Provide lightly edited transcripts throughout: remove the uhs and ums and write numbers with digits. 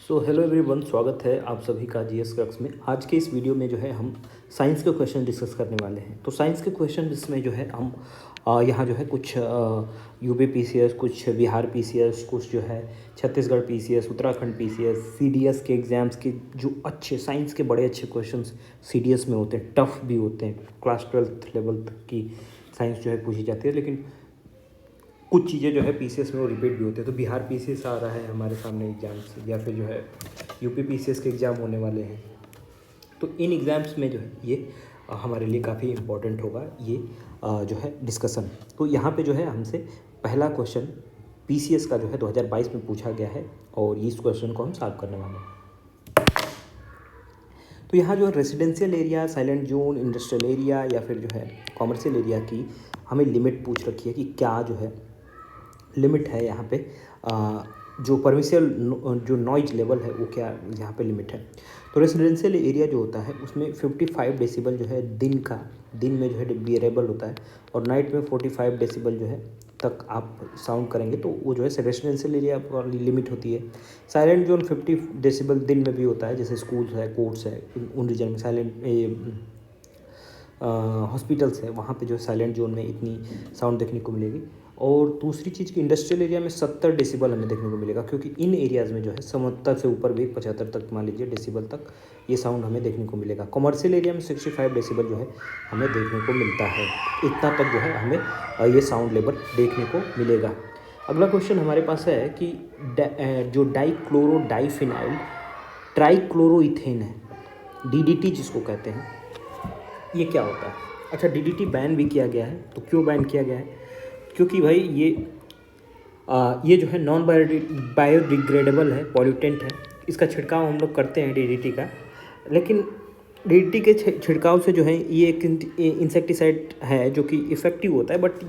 So hello everyone, स्वागत है आप सभी का जीएस क्रक्स में। आज के इस वीडियो में जो है हम साइंस के क्वेश्चन डिस्कस करने वाले हैं। तो साइंस के क्वेश्चन इसमें जो है हम यहाँ जो है कुछ यूपी पीसीएस, कुछ बिहार पीसीएस, कुछ जो है Chhattisgarh PCS, Uttarakhand PCS, CDS के एग्ज़ाम्स के जो अच्छे साइंस के बड़े अच्छे क्वेश्चंस सीडीएस में होते हैं, टफ भी होते हैं। क्लास 12th लेवल तक की साइंस जो है पूछी जाती है, लेकिन कुछ चीज़ें जो है पीसीएस में वो रिपीट भी होते हैं। तो बिहार पीसीएस आ रहा है हमारे सामने एग्ज़ाम्स, या फिर जो है यूपी पीसीएस के एग्ज़ाम होने वाले हैं। तो इन एग्ज़ाम्स में जो है ये हमारे लिए काफ़ी इम्पोर्टेंट होगा ये जो है डिस्कशन। तो यहाँ पे जो है हमसे पहला क्वेश्चन पीसीएस का जो है 2022 में पूछा गया है और इस क्वेश्चन को हम सॉल्व करने वाले हैं। तो यहाँ जो residential area, silent zone, industrial area या फिर जो है कॉमर्शियल एरिया की हमें लिमिट पूछ रखी है कि क्या जो है लिमिट है यहाँ पे जो परमिशियल जो नॉइज लेवल है वो क्या यहाँ पे लिमिट है। तो रेजिडेंशियल एरिया जो होता है उसमें 55 डेसिबल जो है दिन में जो है बियरेबल होता है, और नाइट में 45 डेसिबल जो है तक आप साउंड करेंगे तो वो जो है रेजिडेंशियल एरिया वाली लिमिट होती है। साइलेंट जोन 50 डेसिबल दिन में भी होता है, जैसे स्कूल्स है, कोर्ट्स है, उन रीजन में साइलेंट हॉस्पिटल्स है, वहाँ पे जो है साइलेंट जोन में इतनी साउंड देखने को मिलेगी। और दूसरी चीज़ की इंडस्ट्रियल एरिया में 70 डेसिबल हमें देखने को मिलेगा, क्योंकि इन एरियाज़ में जो है 70 से ऊपर भी 75 तक मान लीजिए डेसिबल तक ये साउंड हमें देखने को मिलेगा। कॉमर्शियल एरिया में 65 डेसिबल जो है हमें देखने को मिलता है। इतना तक जो है हमें ये साउंड लेवल देखने को मिलेगा। अगला क्वेश्चन हमारे पास है कि जो डाइक्लोरो डाइफिनाइल ट्राइक्लोरोइथेन है, डीडीटी जिसको कहते हैं, ये क्या होता है। अच्छा, डीडीटी बैन भी किया गया है। तो क्यों बैन किया गया है? क्योंकि भाई ये जो है नॉन बायोडिग्रेडेबल है, पॉल्यूटेंट है। इसका छिड़काव हम लोग करते हैं डीडीटी का, लेकिन डीडीटी के छिड़काव से जो है ये एक इंसेक्टिसाइड है जो कि इफ़ेक्टिव होता है, बट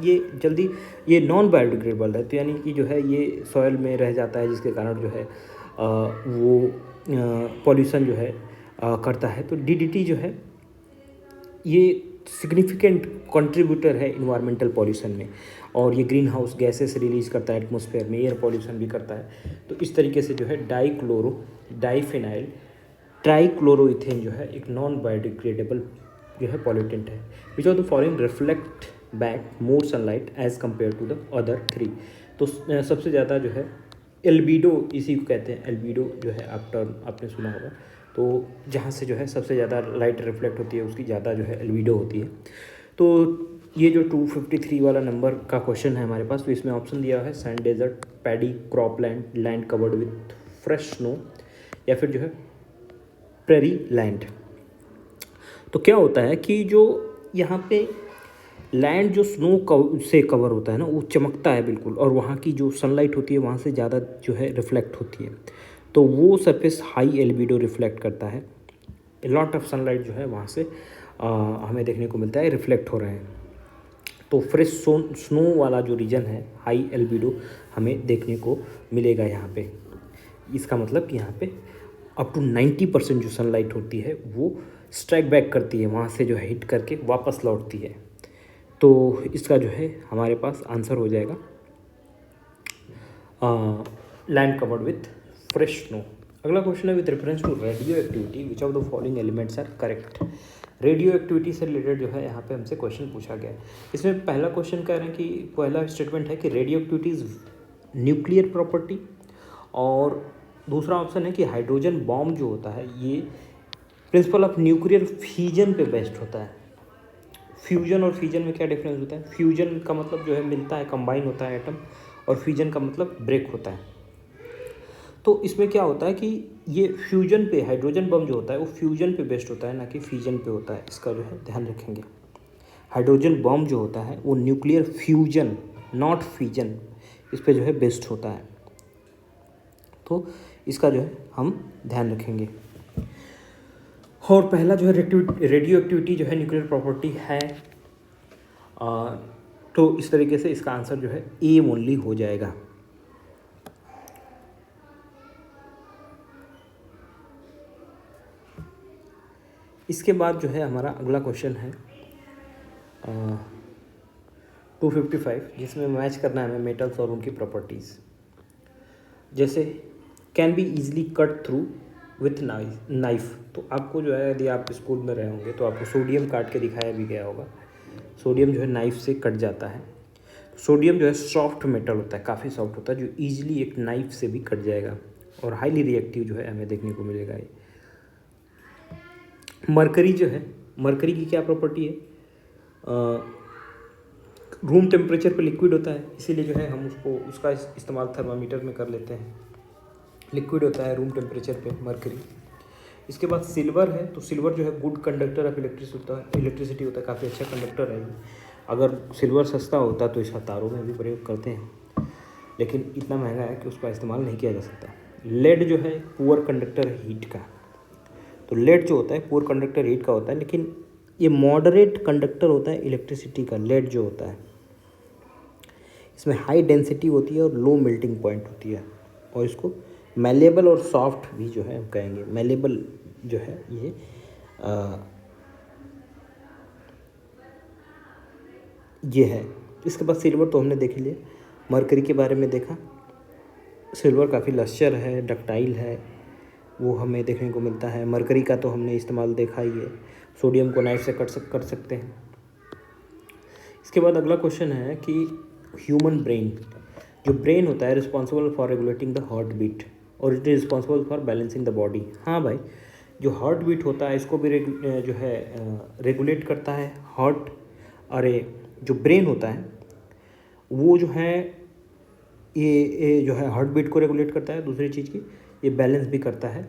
ये नॉन बायोडिग्रेडेबल है। तो यानी कि जो है ये सॉइल में रह जाता है, जिसके कारण जो है वो पॉल्यूशन जो है करता है। तो डीडीटी जो है ये सिग्निफिकेंट कंट्रीब्यूटर है इन्वायरमेंटल पॉल्यूशन में, और ये ग्रीन हाउस गैसेस रिलीज करता है एटमॉस्फेयर में, एयर पॉल्यूशन भी करता है। तो इस तरीके से जो है डाइक्लोरो डाइफिनाइल ट्राइक्लोरोइथेन जो है एक नॉन बायोडिग्रेडेबल जो है पॉल्यूटेंट है। Which of the following reflect back more sunlight as compare to the other 3। तो सबसे ज़्यादा जो है एल्बिडो, इसी को कहते हैं एल्बिडो, जो है आप टर्म आपने सुना होगा। तो जहाँ से जो है सबसे ज़्यादा लाइट रिफ्लेक्ट होती है उसकी ज़्यादा जो है एल्बिडो होती है। तो ये जो 253 वाला नंबर का क्वेश्चन है हमारे पास, तो इसमें ऑप्शन दिया है sand desert, paddy crop land, land covered with fresh snow, या फिर जो है प्रेरी लैंड। तो क्या होता है कि जो यहाँ पे लैंड जो स्नो से कवर होता है ना, वो चमकता है बिल्कुल, और वहाँ की जो सनलाइट होती है वहाँ से ज़्यादा जो है रिफ्लेक्ट होती है। तो वो सरफेस हाई एल्बिडो रिफ्लेक्ट करता है। लॉट ऑफ सनलाइट जो है वहाँ से हमें देखने को मिलता है, रिफ्लेक्ट हो रहे हैं। तो फ्रेश स्नो वाला जो रीजन है, हाई एल्बिडो हमें देखने को मिलेगा यहाँ पे। इसका मतलब कि यहाँ पे अप टू 90% जो सनलाइट होती है वो स्ट्राइक बैक करती है, वहाँ से जो है हिट करके वापस लौटती है। तो इसका जो है हमारे पास आंसर हो जाएगा land covered with fresh snow. अगला क्वेश्चन है with reference to radio activity which of the following elements are correct. Radio activity से रिलेटेड जो है यहाँ पे हमसे क्वेश्चन पूछा गया है। इसमें पहला क्वेश्चन कह रहे हैं कि पहला स्टेटमेंट है कि radio activity is nuclear property, और दूसरा ऑप्शन है कि हाइड्रोजन बॉम्ब जो होता है ये प्रिंसिपल ऑफ न्यूक्लियर फ्यूजन पे बेस्ड होता है। फ्यूजन और फ्यूजन में क्या डिफरेंस होता है? फ्यूजन का मतलब जो है मिलता है, कंबाइन होता है एटम, और फ्यूजन का मतलब ब्रेक होता है। तो इसमें क्या होता है कि ये फ्यूजन पे, हाइड्रोजन बम जो होता है वो फ्यूजन पे बेस्ड होता है, ना कि फ्यूजन पे होता है। इसका जो है ध्यान रखेंगे। हाइड्रोजन बम जो होता है वो न्यूक्लियर फ्यूजन, नॉट फ्यूजन, इस पे जो है बेस्ड होता है। तो इसका जो है हम ध्यान रखेंगे। और पहला जो है रेडियो एक्टिविटी जो है न्यूक्लियर प्रॉपर्टी है, तो इस तरीके से इसका आंसर जो है ए ओनली हो जाएगा। इसके बाद जो है हमारा अगला क्वेश्चन है 255, जिसमें मैच करना है हमें मेटल्स और उनकी प्रॉपर्टीज़। जैसे can be easily cut through with knife. तो आपको जो है, यदि आप स्कूल में रहे होंगे तो आपको सोडियम काट के दिखाया भी गया होगा। सोडियम जो है नाइफ से कट जाता है। सोडियम जो है सॉफ्ट मेटल होता है, काफ़ी सॉफ्ट होता है, जो ईजिली एक नाइफ से भी कट जाएगा और हाईली रिएक्टिव जो है हमें देखने को मिलेगा ये। मरकरी जो है, मरकरी की क्या प्रॉपर्टी है, रूम टेम्परेचर पे लिक्विड होता है, इसीलिए जो है हम उसका इस्तेमाल थर्मामीटर में कर लेते हैं। लिक्विड होता है रूम टेम्परेचर पे मरकरी। इसके बाद सिल्वर है, तो सिल्वर जो है गुड कंडक्टर ऑफ इलेक्ट्रिसिटी होता है, काफ़ी अच्छा कंडक्टर है। अगर सिल्वर सस्ता होता तो इसका तारों में भी प्रयोग करते हैं, लेकिन इतना महंगा है कि उसका इस्तेमाल नहीं किया जा सकता। लेड जो है पुअर कंडक्टर है हीट का, तो लेड जो होता है पुअर कंडक्टर हीट का होता है, लेकिन ये मॉडरेट कंडक्टर होता है इलेक्ट्रिसिटी का। लेड जो होता है इसमें हाई डेंसिटी होती है और लो मेल्टिंग पॉइंट होती है, और इसको मेलेबल और सॉफ्ट भी जो है हम कहेंगे। मेलेबल जो है ये है। इसके बाद सिल्वर तो हमने देख लिया। मरकरी के बारे में देखा, सिल्वर काफ़ी लश्चर है, डक्टाइल है, वो हमें देखने को मिलता है। मरकरी का तो हमने इस्तेमाल देखा ही है। सोडियम को नाइफ से कर सकते हैं। इसके बाद अगला क्वेश्चन है कि ह्यूमन ब्रेन, जो ब्रेन होता है responsible for regulating the heartbeat और it is responsible for balancing the body. हाँ भाई, जो हार्ट बीट होता है इसको भी जो है रेगुलेट करता है हार्ट। अरे जो ब्रेन होता है वो जो है ये जो है हार्ट बीट को रेगुलेट करता है। दूसरी चीज़ की ये बैलेंस भी करता है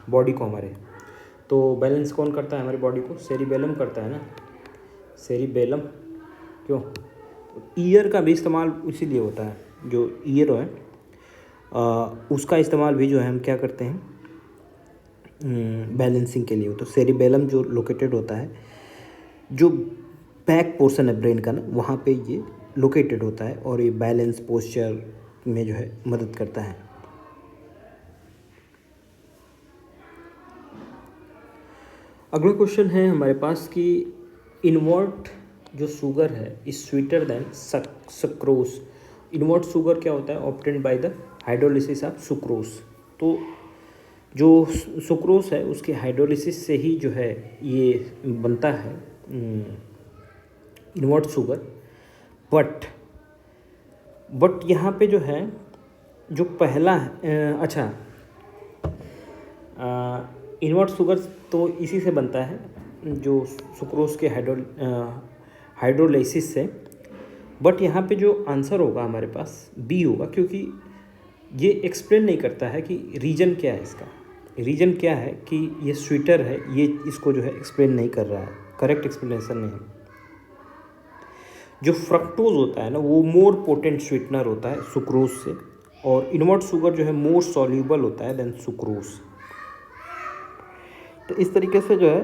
बॉडी को हमारे। तो बैलेंस कौन करता है हमारी बॉडी को? सेरिबेलम करता है ना, सेरिबेलम। क्यों? ईयर का भी इस्तेमाल इसीलिए होता है, जो ईयर है उसका इस्तेमाल भी जो है हम क्या करते हैं बैलेंसिंग के लिए। तो सेरिबेलम जो लोकेटेड होता है, जो बैक पोर्शन है ब्रेन का ना, वहाँ पे ये लोकेटेड होता है और ये बैलेंस पोस्चर में जो है मदद करता है। अगला क्वेश्चन है हमारे पास कि इनवर्ट जो शुगर है is sweeter than sucrose. Invert sugar क्या होता है? Obtained by the hydrolysis of sucrose. तो जो सुक्रोज है उसके हाइड्रोलिसिस से ही जो है ये बनता है इनवर्ट शुगर। बट यहाँ पे जो है जो पहला इनवर्ट शुगर तो इसी से बनता है, जो सुक्रोज के हाइड्रोलाइसिस से। बट यहाँ पे जो आंसर होगा हमारे पास बी होगा, क्योंकि ये एक्सप्लेन नहीं करता है कि रीजन क्या है इसका। रीजन क्या है कि ये स्वीटर है, ये इसको जो है एक्सप्लेन नहीं कर रहा है, करेक्ट एक्सप्लेनेशन नहीं है। जो फ्रक्टोज होता है ना वो मोर पोटेंट स्वीटनर होता है सुक्रोज से, और इनवर्ट शुगर जो है मोर सॉल्यूबल होता है देन सुक्रोज। तो इस तरीके से जो है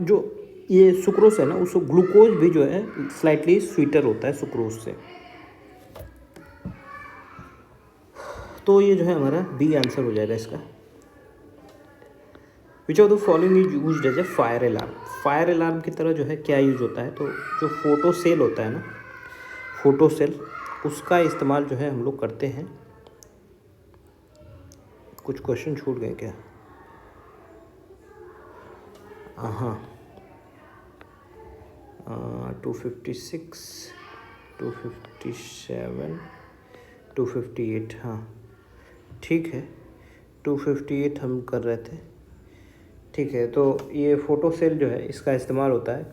जो ये सुक्रोज है ना उसको ग्लूकोज भी जो है स्लाइटली स्वीटर होता है सुक्रोज से। तो ये जो है हमारा बी आंसर हो जाएगा इसका। Which of the following is used as a fire alarm. Fire alarm की तरह जो है क्या यूज होता है? तो जो फोटो सेल होता है ना, फोटो सेल, उसका इस्तेमाल जो है हम लोग करते हैं। कुछ क्वेश्चन छूट गए क्या? हाँ 256, 257, 258, हाँ ठीक है 258 हम कर रहे थे। ठीक है, तो ये फ़ोटो सेल जो है इसका इस्तेमाल होता है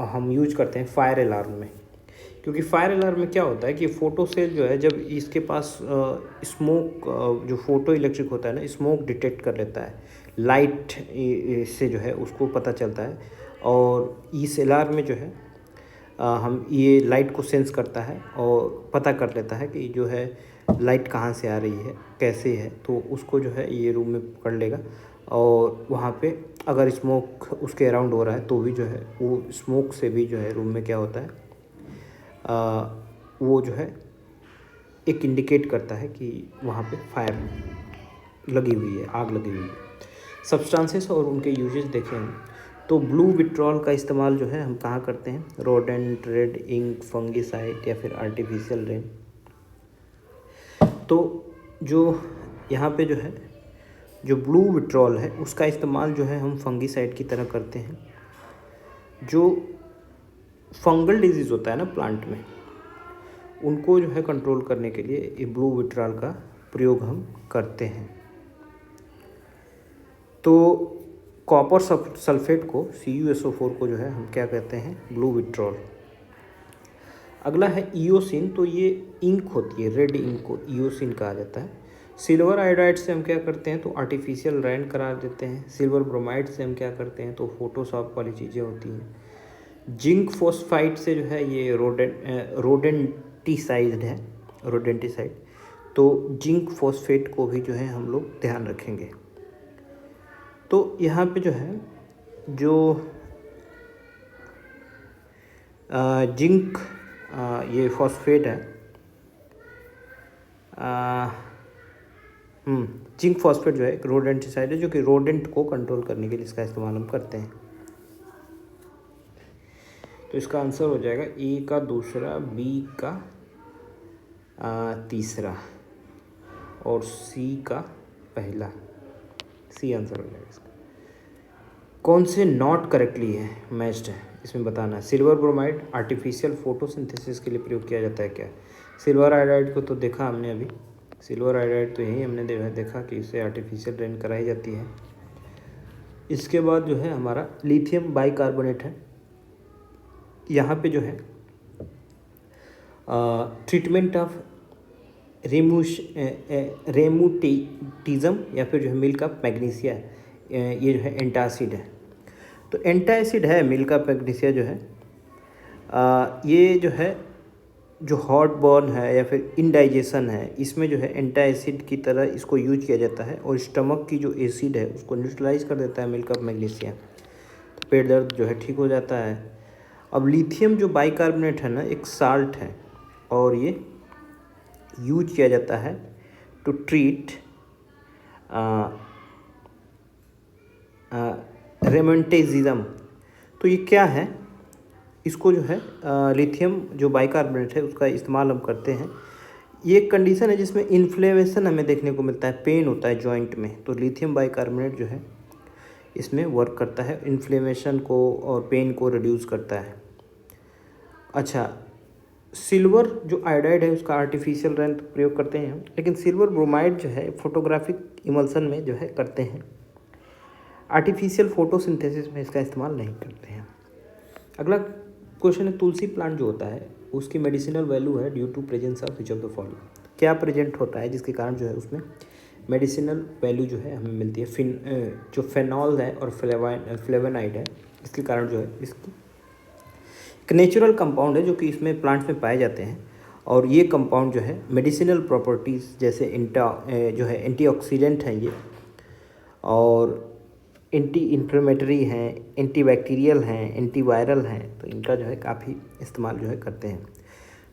हम यूज करते हैं फायर अलार्म में। क्योंकि फायर अलार्म में क्या होता है कि फ़ोटो सेल जो है जब इसके पास स्मोक जो फोटो इलेक्ट्रिक होता है ना, स्मोक डिटेक्ट कर लेता है, लाइट से जो है उसको पता चलता है, और इस अलार्म में जो है हम ये लाइट को सेंस करता है और पता कर लेता है कि जो है लाइट कहाँ से आ रही है, कैसे है। तो उसको जो है ये रूम में पकड़ लेगा, और वहाँ पे अगर स्मोक उसके अराउंड हो रहा है तो भी जो है वो स्मोक से भी जो है रूम में क्या होता है वो जो है एक इंडिकेट करता है कि वहाँ पे फायर लगी हुई है, आग लगी हुई है। सब्सटेंसेस और उनके यूजेस देखें हम, तो ब्लू विट्रॉल का इस्तेमाल जो है हम कहाँ करते हैं? रोडेंट, रेड इंक, फंगिसाइड या फिर आर्टिफिशियल रेन। तो जो यहाँ पे जो है जो ब्लू विट्रॉल है उसका इस्तेमाल जो है हम फंगीसाइड की तरह करते हैं। जो फंगल डिजीज़ होता है ना प्लांट में, उनको जो है कंट्रोल करने के लिए ये ब्लू विट्रॉल का प्रयोग हम करते हैं। तो कॉपर सल्फेट को CuSO4 को जो है हम क्या कहते हैं, ब्लू विट्रॉल। अगला है ईओसिन। तो ये इंक होती है, रेड इंक को ईओसिन कहा जाता है। सिल्वर आयोडाइड से हम क्या करते हैं, तो आर्टिफिशियल रैन करा देते हैं। सिल्वर ब्रोमाइड से हम क्या करते हैं, तो फोटोशॉप वाली चीज़ें होती हैं। जिंक फोस्फाइड से जो है ये रोडेंटिसाइड है, रोडेंटिसाइड। तो जिंक फोस्फेट को भी जो है हम लोग ध्यान रखेंगे। तो यहाँ पे जो है जो जिंक ये फॉस्फेट है, जिंक फॉस्फेट जो है एक रोडेंटिसाइड है, जो कि रोडेंट को कंट्रोल करने के लिए इसका इस्तेमाल हम करते हैं। तो इसका आंसर हो जाएगा ए का दूसरा, बी का तीसरा और सी का पहला। सी आंसर हो जाएगा इसका। कौन से नॉट करेक्टली है, मैच्ड है, इसमें बताना है। सिल्वर ब्रोमाइड आर्टिफिशियल फोटोसिंथेसिस के लिए प्रयोग किया जाता है क्या? सिल्वर आयोडाइड को तो देखा हमने अभी, सिल्वर आयोडाइड तो यही हमने देखा कि इससे आर्टिफिशियल रेन कराई जाती है। इसके बाद जो है हमारा लिथियम बाइकार्बोनेट है। यहाँ पे जो है ट्रीटमेंट ऑफ रेमुटिज्म या फिर जो है मिल्क ऑफ मैग्नीसिया, ये जो है एंटासिड है। तो एंटासिड है मिल्क ऑफ मैग्नीसिया जो है, ये जो है जो हॉट बर्न है या फिर इंडाइजेशन है, इसमें जो है एंटासिड की तरह इसको यूज किया जाता है और स्टमक की जो एसिड है उसको न्यूट्रलाइज कर देता है मिल्क ऑफ मैग्नीसिया। तो पेट दर्द जो है ठीक हो जाता है। अब लिथियम जो बाइकार्बोनेट है ना, एक साल्ट है और ये यूज किया जाता है टू ट्रीट रेमेंटेजिज्म। तो ये क्या है, इसको जो है लिथियम जो बाइकार्बोनेट है उसका इस्तेमाल हम करते हैं। ये एक कंडीशन है जिसमें इन्फ्लेमेशन हमें देखने को मिलता है, पेन होता है जॉइंट में, तो लिथियम बाइकार्बोनेट जो है इसमें वर्क करता है, इन्फ्लेमेशन को और पेन को रिड्यूस करता है। अच्छा, सिल्वर जो आयोडाइड है उसका आर्टिफिशियल रैन प्रयोग करते हैं हम, लेकिन सिल्वर ब्रोमाइड जो है फोटोग्राफिक इमल्सन में जो है करते हैं, आर्टिफिशियल फोटोसिंथेसिस में इसका इस्तेमाल नहीं करते हैं। अगला क्वेश्चन है, तुलसी प्लांट जो होता है उसकी मेडिसिनल वैल्यू है due to presence of which of the following. क्या प्रेजेंट होता है जिसके कारण जो है उसमें मेडिसिनल वैल्यू जो है हमें मिलती है? जो फेनॉल है और फ्लेवोनाइड है, इसके कारण जो है इसकी एक नेचुरल कंपाउंड है जो कि इसमें प्लांट्स में पाए जाते हैं और ये कंपाउंड जो है मेडिसिनल प्रॉपर्टीज़ जैसे जो है एंटीऑक्सीडेंट हैं ये, और एंटी इन्फ्लेमेटरी हैं, एंटीबैक्टीरियल हैं, एंटीवायरल हैं, तो इनका जो है काफ़ी इस्तेमाल जो है करते हैं।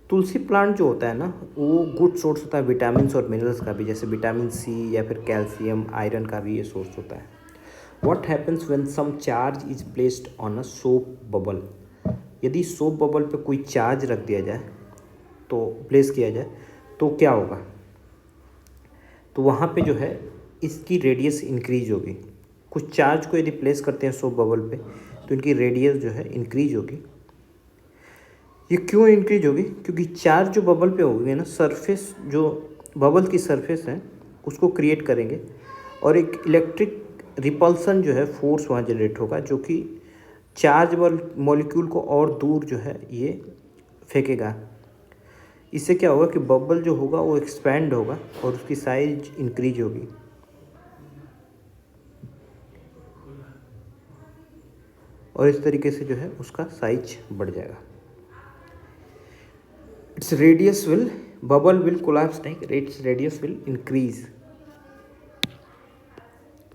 तुलसी प्लांट जो होता है ना, वो गुड सोर्स होता है विटामिन और मिनरल्स का भी, जैसे विटामिन सी या फिर कैल्शियम, आयरन का भी ये सोर्स होता है। What happens when some charge is placed on a soap bubble. यदि सोप बबल पे कोई चार्ज रख दिया जाए, तो प्लेस किया जाए, तो क्या होगा? तो वहाँ पे जो है इसकी रेडियस इंक्रीज होगी। कुछ चार्ज को यदि प्लेस करते हैं सोप बबल पे, तो इनकी रेडियस जो है इंक्रीज होगी। ये क्यों इंक्रीज होगी? क्योंकि चार्ज जो बबल पे होगी ना, सरफेस जो बबल की सरफेस है उसको क्रिएट करेंगे और एक इलेक्ट्रिक रिपल्सन जो है फोर्स वहाँ जनरेट होगा, जो कि चार्ज मॉलिक्यूल को और दूर जो है ये फेंकेगा। इससे क्या होगा कि बबल जो होगा वो एक्सपैंड होगा और उसकी साइज इंक्रीज होगी। और इस तरीके से जो है उसका साइज बढ़ जाएगा। It's radius will, bubble will collapse नहीं, it's radius will increase.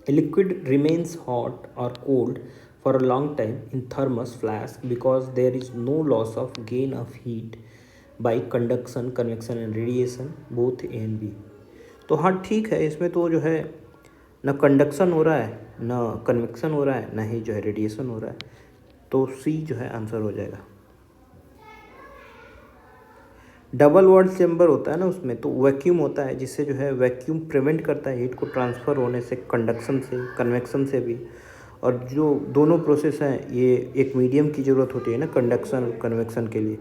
A liquid remains hot or cold for a long time in thermos flask because there is no loss of gain of heat by conduction, convection and radiation both A and B। तो हाँ ठीक है, इसमें तो जो है न conduction हो रहा है, न कन्वेक्शन हो रहा है, न ही जो है रेडिएशन हो रहा है, तो सी जो है आंसर हो जाएगा। डबल वॉल चेम्बर होता है ना उसमें, तो वैक्यूम होता है जिससे जो है वैक्यूम प्रिवेंट करता है हीट को ट्रांसफ़र होने से, कंडक्शन से, कन्वेक्शन से भी। और जो दोनों प्रोसेस हैं ये एक मीडियम की ज़रूरत होती है ना कंडक्शन और कन्वेक्शन के लिए,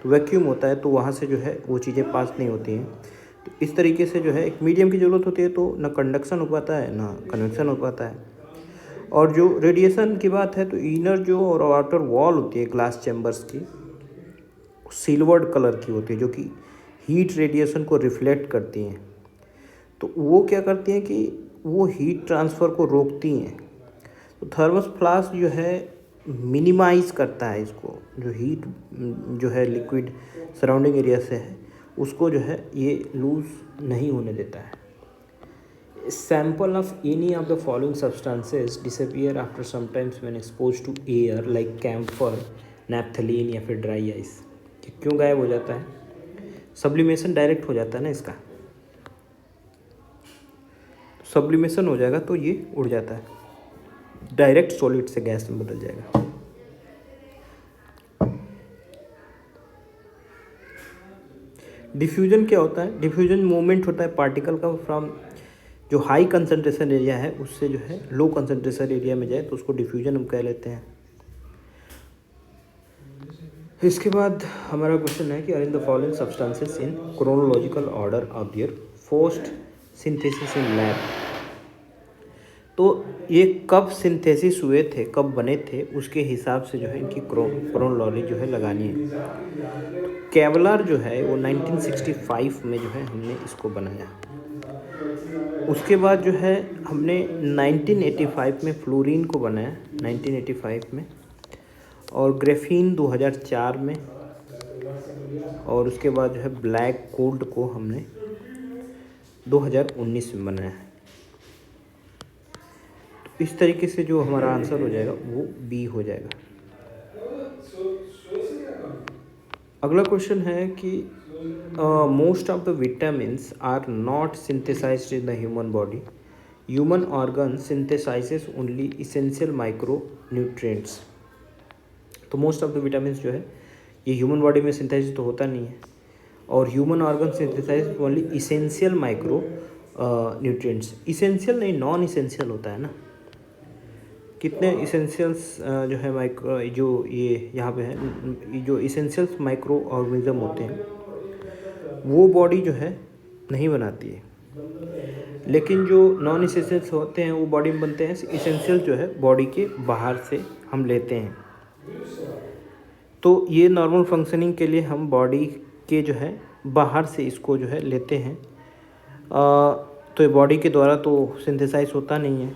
तो वैक्यूम होता है तो वहाँ से जो है वो चीज़ें पास नहीं होती हैं। तो इस तरीके से जो है एक मीडियम की ज़रूरत होती है, तो ना कंडक्शन हो पाता है ना कन्वेक्शन हो पाता है। और जो रेडिएशन की बात है तो इनर जो और आउटर वॉल होती है ग्लास चैम्बर्स की, सिल्वर्ड कलर की होती है जो कि हीट रेडिएशन को रिफ्लेक्ट करती हैं। तो वो क्या करती हैं कि वो हीट ट्रांसफ़र को रोकती हैं। तो थर्मस फ्लास्क जो है मिनिमाइज़ करता है इसको, जो हीट जो है लिक्विड सराउंडिंग एरिया से है उसको जो है ये लूज़ नहीं होने देता है। Sample of any of the following substances disappear after sometimes when exposed to air like camphor, naphthalene या फिर ड्राई आइस। क्यों गायब हो जाता है? सब्लिमेशन डायरेक्ट हो जाता है ना इसका, सब्लिमेशन हो जाएगा तो ये उड़ जाता है, डायरेक्ट सॉलिड से गैस में बदल जाएगा। डिफ्यूजन क्या होता है? डिफ्यूजन मूवमेंट होता है पार्टिकल का फ्रॉम जो हाई कंसंट्रेशन एरिया है उससे जो है लो कंसंट्रेशन एरिया में जाए तो उसको डिफ्यूजन हम कह लेते हैं। इसके बाद हमारा क्वेश्चन है कि are in the following substances in chronological order of their first synthesis in lab. तो ये कब सिंथेसिस हुए थे, कब बने थे, उसके हिसाब से जो है इनकी क्रोनोलॉजी जो है लगानी है। केवलर जो है वो 1965 में जो है हमने इसको बनाया। उसके बाद जो है हमने 1985 में फ्लोरीन को बनाया, 1985 में, और ग्रेफीन 2004 में, और उसके बाद जो है ब्लैक गोल्ड को हमने 2019 में बनाया है। तो इस तरीके से जो हमारा आंसर हो जाएगा वो बी हो जाएगा। अगला क्वेश्चन है कि most of the vitamins are not synthesised in the human body. Human organ synthesises only essential micro nutrients. तो मोस्ट ऑफ द विटामिन्स जो है ये ह्यूमन बॉडी में सिंथेसाइज तो होता नहीं है, और human organ synthesise only essential micro nutrients. Essential नहीं, नॉन इसेंशियल होता है ना। कितने इसेंशियल्स जो है माइक्रो, जो ये यहाँ पे है, जो इसेंशियल्स माइक्रो ऑर्गेनिज्म होते हैं वो बॉडी जो है नहीं बनाती है, लेकिन जो नॉन इसेंशियल्स होते हैं वो बॉडी में बनते हैं। इसेंशियल जो है बॉडी के बाहर से हम लेते हैं। तो ये नॉर्मल फंक्शनिंग के लिए हम बॉडी के जो है बाहर से इसको जो है लेते हैं। तो ये बॉडी के द्वारा तो सिंथेसाइज होता नहीं है।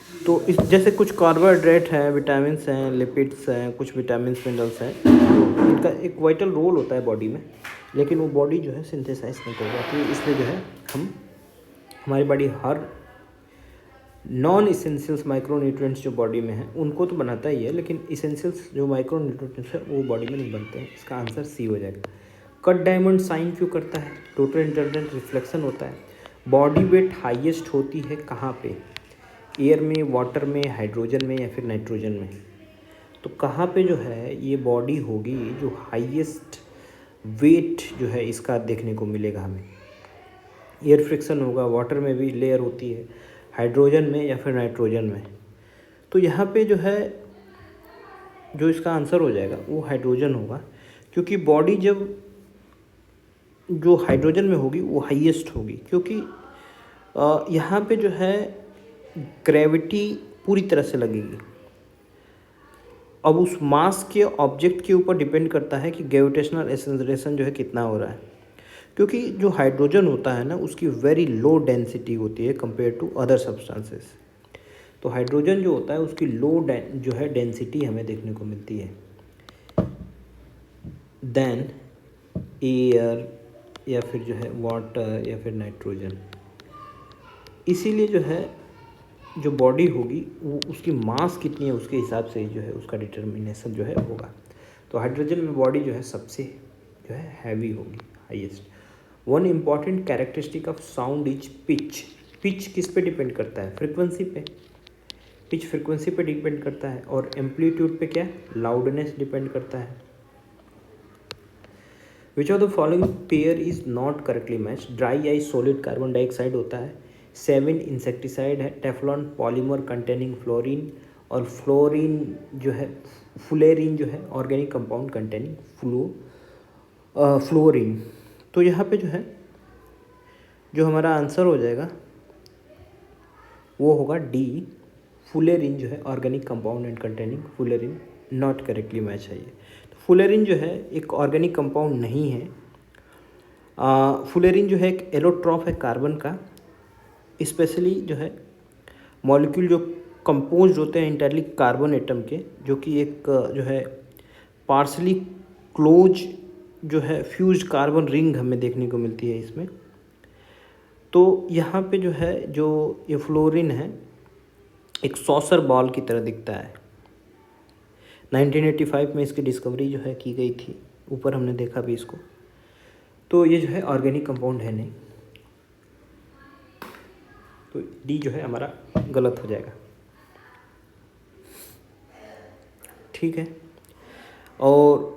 तो इस जैसे कुछ कार्बोहाइड्रेट हैं, विटामिन्स हैं, लिपिड्स हैं, कुछ विटामिन्स मिनरल्स हैं, तो इनका एक वाइटल रोल होता है बॉडी में, लेकिन वो बॉडी जो है सिंथेसाइज नहीं कर पाती। इसलिए जो है हमारी बॉडी हर नॉन इसेंशियल्स माइक्रो न्यूट्रिएंट्स जो बॉडी में हैं उनको तो बनाता ही है, लेकिन इसेंशियल्स जो माइक्रो न्यूट्रिएंट्स है वो बॉडी में नहीं बनते हैं। इसका आंसर सी हो जाएगा। कट डायमंड साइन क्यों करता है? टोटल इंटरनेट रिफ्लेक्शन होता है। बॉडी वेट हाईएस्ट होती है कहाँ पे? एयर में, वाटर में, हाइड्रोजन में या फिर नाइट्रोजन में? तो कहाँ पे जो है ये बॉडी होगी जो हाईएस्ट वेट जो है इसका देखने को मिलेगा हमें? एयर फ्रिक्शन होगा, वाटर में भी लेयर होती है, हाइड्रोजन में या फिर नाइट्रोजन में। तो यहाँ पे जो है जो इसका आंसर हो जाएगा वो हाइड्रोजन होगा, क्योंकि बॉडी जब जो हाइड्रोजन में होगी वो हाईएस्ट होगी, क्योंकि यहाँ पे जो है ग्रेविटी पूरी तरह से लगेगी। अब उस मास के ऑब्जेक्ट के ऊपर डिपेंड करता है कि ग्रेविटेशनल एक्सेलरेशन जो है कितना हो रहा है, क्योंकि जो हाइड्रोजन होता है ना उसकी वेरी लो डेंसिटी होती है कंपेयर टू अदर सब्सटेंसेस। तो हाइड्रोजन जो होता है उसकी लो जो है डेंसिटी हमें देखने को मिलती है देन एयर या फिर जो है वाटर या फिर नाइट्रोजन। इसीलिए जो है जो बॉडी होगी वो उसकी मास कितनी है उसके हिसाब से जो है उसका डिटर्मिनेशन जो है होगा। तो हाइड्रोजन में बॉडी जो है सबसे जो है हैवी होगी, highest. One important characteristic of sound is pitch. Pitch किस पे डिपेंड करता है? फ्रिक्वेंसी पे। पिच फ्रिक्वेंसी पे डिपेंड करता है। और एम्पलीट्यूड पे क्या? लाउडनेस डिपेंड करता है। Which of the following pair is not correctly match. Dry ice solid carbon dioxide होता है, सेविन इंसेक्टिसाइड है, टेफ्लॉन पॉलीमर कंटेनिंग फ्लोरीन, और फ्लोरीन जो है फुलेरिन जो है ऑर्गेनिक कंपाउंड कंटेनिंग फ्लोरीन। तो यहाँ पे जो है जो हमारा आंसर हो जाएगा वो होगा डी, फुलेरिन जो है organic compound and containing fluorine. Not correctly match है ये। तो फ्लोरीन जो है एक ऑर्गेनिक कंपाउंड नहीं है। फ्लोरीन जो है एक एलोट्रॉप है कार्बन का, स्पेशली जो है मॉलिक्यूल जो कंपोज होते हैं इंटायरली कार्बन एटम के, जो कि एक जो है पार्सली क्लोज जो है फ्यूज कार्बन रिंग हमें देखने को मिलती है इसमें। तो यहाँ पे जो है जो ये फ्लोरीन है एक सॉसर बॉल की तरह दिखता है। 1985 में इसकी डिस्कवरी जो है की गई थी, ऊपर हमने देखा भी इसको। तो ये जो है ऑर्गेनिक कंपाउंड है नहीं, तो डी जो है हमारा गलत हो जाएगा। ठीक है। और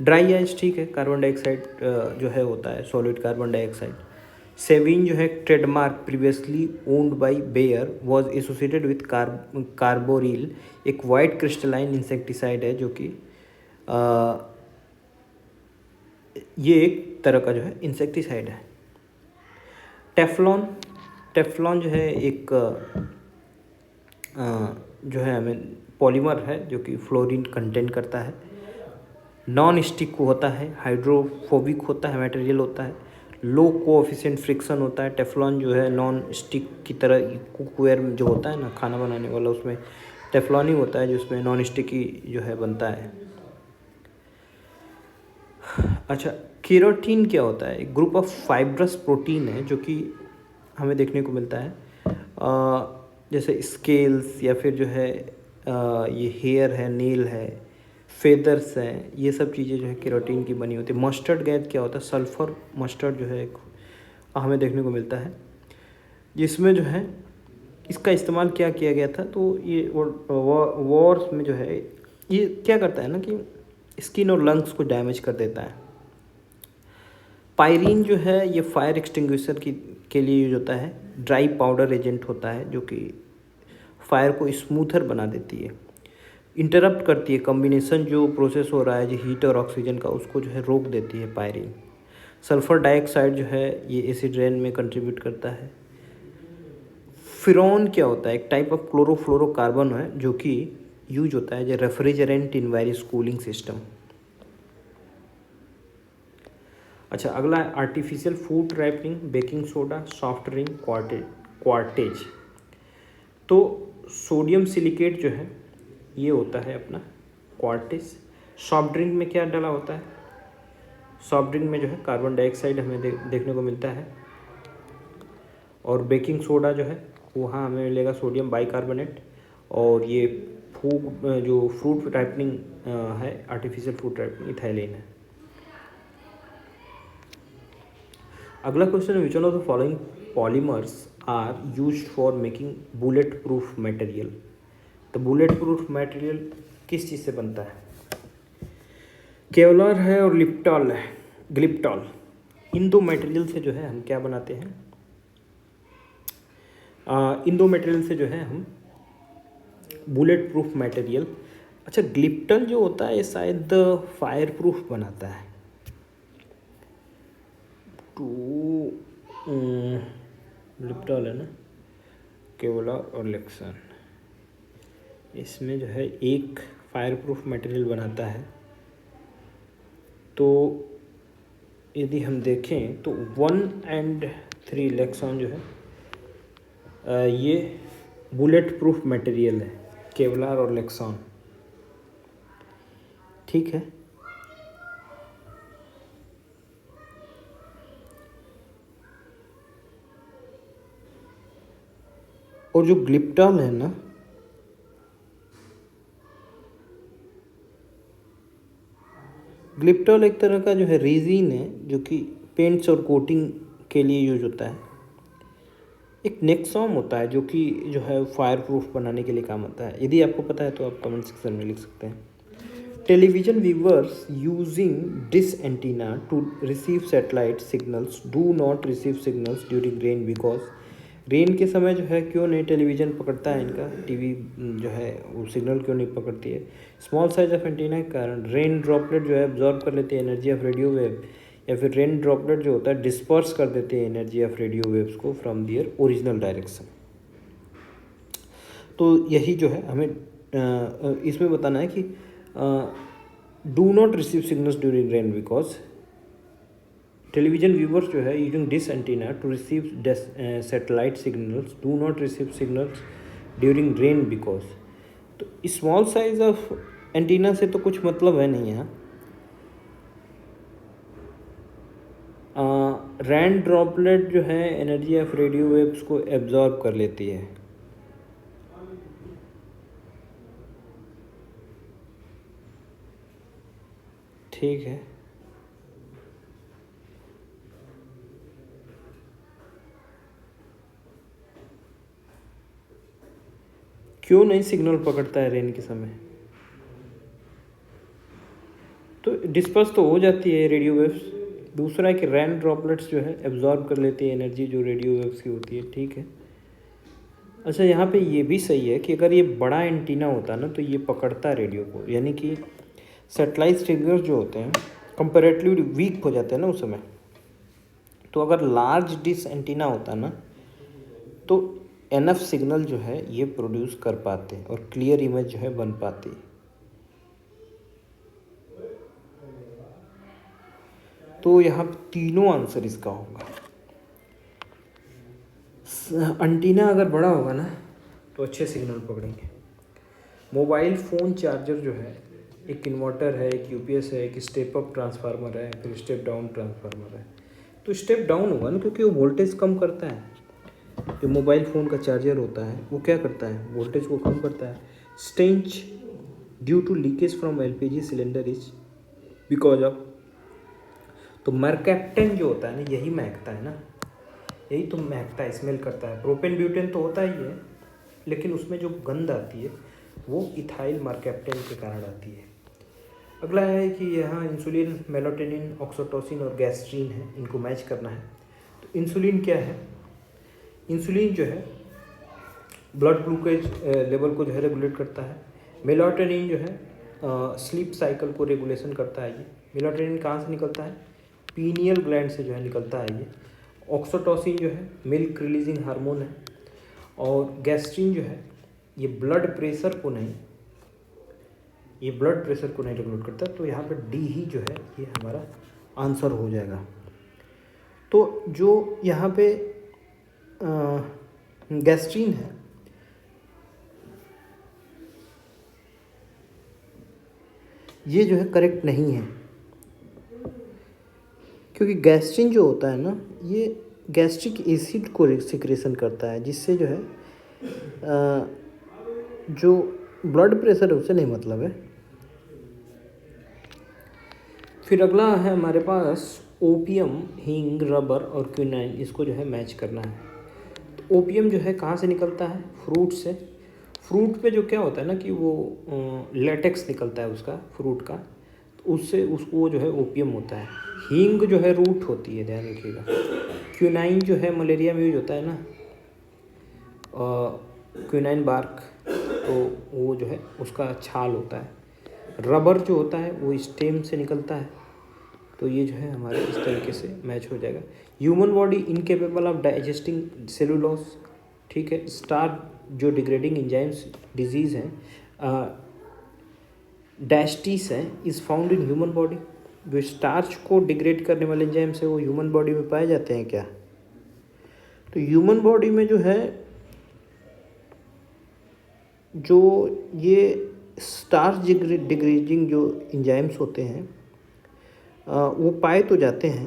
ड्राई आइस ठीक है, कार्बन डाइऑक्साइड जो है होता है सॉलिड कार्बन डाइऑक्साइड। सेविन जो है trademark previously owned by Bayer was associated with carbaryl, एक वाइट क्रिस्टलाइन इंसेक्टिसाइड है जो कि ये एक तरह का जो है इंसेक्टिसाइड है। टेफ्लॉन जो है एक जो है हमें पॉलीमर है जो कि फ्लोरीन कंटेन करता है। नॉन स्टिक होता है, हाइड्रोफोबिक होता है, मटेरियल होता है, लो कोएफिशिएंट फ्रिक्शन होता है। टेफ्लॉन जो है नॉन स्टिक की तरह, कुकवेयर जो होता है ना खाना बनाने वाला, उसमें टेफ्लॉन ही होता है जो उसमें नॉन स्टिक ही जो है बनता है। अच्छा, केराटिन क्या होता है? एक ग्रुप ऑफ फाइब्रस प्रोटीन है जो कि हमें देखने को मिलता है जैसे स्केल्स या फिर जो है ये हेयर है, नेल है, फेदर्स हैं, ये सब चीज़ें जो है केराटिन की बनी होती है। मस्टर्ड गैस क्या होता है? सल्फर मस्टर्ड जो है एक हमें देखने को मिलता है, जिसमें जो है इसका इस्तेमाल क्या किया गया था। तो ये वॉर्स में जो है ये क्या करता है ना कि स्किन और लंग्स को डैमेज कर देता है। पायरीन जो है ये फायर एक्सटिंग्विशर के लिए यूज होता है। ड्राई पाउडर एजेंट होता है जो कि फायर को स्मूथर बना देती है, इंटरप्ट करती है कम्बिनेशन जो प्रोसेस हो रहा है जो हीट और ऑक्सीजन का, उसको जो है रोक देती है पायरीन। सल्फर डाइऑक्साइड जो है ये एसिड रेन में कंट्रीब्यूट करता है। फ्यूरॉन क्या होता है? एक टाइप ऑफ क्लोरोफ्लोरोकार्बन है जो कि यूज होता है जो refrigerant in various cooling system. अच्छा, अगला है artificial food wrapping, baking soda, soft drink, quartz. तो सोडियम सिलिकेट जो है ये होता है अपना क्वार्टेज। सॉफ्ट ड्रिंक में क्या डाला होता है? सॉफ्ट ड्रिंक में जो है कार्बन डाइऑक्साइड हमें देखने को मिलता है। और बेकिंग सोडा जो है वहाँ हमें मिलेगा सोडियम बाइकार्बोनेट। और ये जो फ्रूट राइपनिंग है, आर्टिफिशियल फ्रूट राइपनिंग, इथाइलिन है। अगला क्वेश्चन है which one of the following polymers are used for making bullet proof material. तो बुलेट प्रूफ मटेरियल किस चीज़ से बनता है? केवलर है और ग्लिप्टॉल। इन दो मटेरियल से जो है हम क्या बनाते हैं? इन दो मटेरियल से जो है हम बुलेट प्रूफ मटेरियल। अच्छा, ग्लिप्टॉल जो होता है ये शायद फायर प्रूफ बनाता है। ग्लिप्टॉल है ना, केवलर और लेक्सन, इसमें जो है एक फायर प्रूफ मटेरियल बनाता है। तो यदि हम देखें तो 1 और 3 लेक्सॉन जो है ये बुलेट प्रूफ मटेरियल है, केवलर और लेक्सॉन। ठीक है। और जो ग्लिप्टॉल है ना, ग्लिप्टॉल एक तरह का जो है रेजिन है जो कि पेंट्स और कोटिंग के लिए यूज होता है। एक नेक्सॉम होता है जो कि जो है फायर प्रूफ बनाने के लिए काम आता है। यदि आपको पता है तो आप कमेंट सेक्शन में लिख सकते हैं। Television viewers using dish antenna to receive satellite signals do not receive signals during rain because rain के समय जो है क्यों नहीं टेलीविजन पकड़ता है, इनका टीवी जो है वो सिग्नल क्यों नहीं पकड़ती है? स्मॉल साइज ऑफ एंटीना के कारण रेन ड्रॉपलेट जो है एब्जॉर्ब कर लेती है एनर्जी ऑफ रेडियो वेव, या फिर रेन ड्रॉपलेट जो होता है डिस्पर्स कर देते हैं एनर्जी ऑफ रेडियो वेव्स को फ्रॉम दियर ओरिजिनल डायरेक्शन। तो यही जो है हमें इसमें बताना है कि do not receive signals during rain because television viewers जो है using dish antenna to receive satellite signals do not receive signals during rain because. तो स्मॉल साइज ऑफ एंटीना से तो कुछ मतलब है नहीं यहाँ। रेन ड्रॉपलेट जो है एनर्जी ऑफ रेडियो वेव्स को एब्जॉर्ब कर लेती है। ठीक है, क्यों नहीं सिग्नल पकड़ता है रेन के समय? तो डिस्पर्स तो हो जाती है रेडियो वेव्स। दूसरा है कि रेन ड्रॉपलेट्स जो है एब्जॉर्ब कर लेती है एनर्जी जो रेडियो वेव्स की होती है। ठीक है, अच्छा यहाँ पे ये भी सही है कि अगर ये बड़ा एंटीना होता ना तो ये पकड़ता है रेडियो को, यानी कि सैटेलाइट सिग्नल्स जो होते हैं कंपैरेटिवली वीक हो जाते हैं ना उस समय। तो अगर लार्ज डिश एंटीना होता ना तो एनफ सिग्नल जो है ये प्रोड्यूस कर पाते हैं और क्लियर इमेज जो है बन पाती है। तो यहाँ तीनों आंसर इसका होगा। एंटीना अगर बड़ा होगा ना तो अच्छे सिग्नल पकड़ेंगे। मोबाइल फ़ोन चार्जर जो है एक इन्वर्टर है, एक यूपीएस है, एक स्टेप अप ट्रांसफार्मर है, फिर स्टेप डाउन ट्रांसफार्मर है। तो स्टेप डाउन होगा ना क्योंकि वो वोल्टेज कम करता है। जो मोबाइल फ़ोन का चार्जर होता है वो क्या करता है, वोल्टेज को कम करता है। Stench due to leakage from LPG cylinder is because of. तो मर्कैप्टन जो होता है ना यही महकता है ना, यही तो महकता है, स्मेल करता है। प्रोपेन ब्यूटेन तो होता ही है, लेकिन उसमें जो गंध आती है वो इथाइल मर्कैप्टन के कारण आती है। अगला है कि यहाँ इंसुलिन, मेलाटोनिन, ऑक्सीटोसिन और गैस्ट्रीन है, इनको मैच करना है। तो इंसुलिन क्या है? इंसुलिन जो है ब्लड ग्लूकोज लेवल को जो है रेगुलेट करता है। मेलाटोनिन जो है स्लीप साइकिल को रेगुलेशन करता है। ये मेलाटोनिन कहाँ से निकलता है? पीनियल ग्लैंड से जो है निकलता है ये। ऑक्सीटोसिन जो है मिल्क रिलीजिंग हार्मोन है। और गैस्ट्रीन जो है ये ब्लड प्रेशर को नहीं रेगुलेट करता। तो यहाँ पे डी ही जो है ये हमारा आंसर हो जाएगा। तो जो यहाँ पे गैस्ट्रीन है ये जो है करेक्ट नहीं है, क्योंकि गैस्ट्रीन जो होता है ना ये गैस्ट्रिक एसिड को सिक्रेशन करता है, जिससे जो है जो ब्लड प्रेशर है उससे नहीं मतलब है। फिर अगला है हमारे पास ओपियम, हींग, रबर और क्विनाइन, इसको जो है मैच करना है। तो ओपियम जो है कहाँ से निकलता है? फ्रूट से। फ्रूट पे जो क्या होता है ना कि वो लेटेक्स निकलता है उसका, फ्रूट का, तो उससे उसको जो है ओपियम होता है। हींग जो है रूट होती है, ध्यान रखिएगा। क्विनाइन जो है मलेरिया में यूज होता है ना, क्विनाइन बार्क, तो वो जो है उसका छाल होता है। रबर जो होता है वो स्टेम से निकलता है। तो ये जो है हमारे इस तरीके से मैच हो जाएगा। Human body incapable of digesting cellulose, ठीक है। स्टार जो डिग्रेडिंग एंजाइम्स डिजीज़ हैं, डायस्टीस है, is found in human body. जो स्टार्च को डिग्रेड करने वाले एंजाइम्स है वो ह्यूमन बॉडी में पाए जाते हैं क्या? तो ह्यूमन बॉडी में जो है जो ये स्टार्च डिग्रेडिंग जो एंजाइम्स होते हैं वो पाए तो जाते हैं।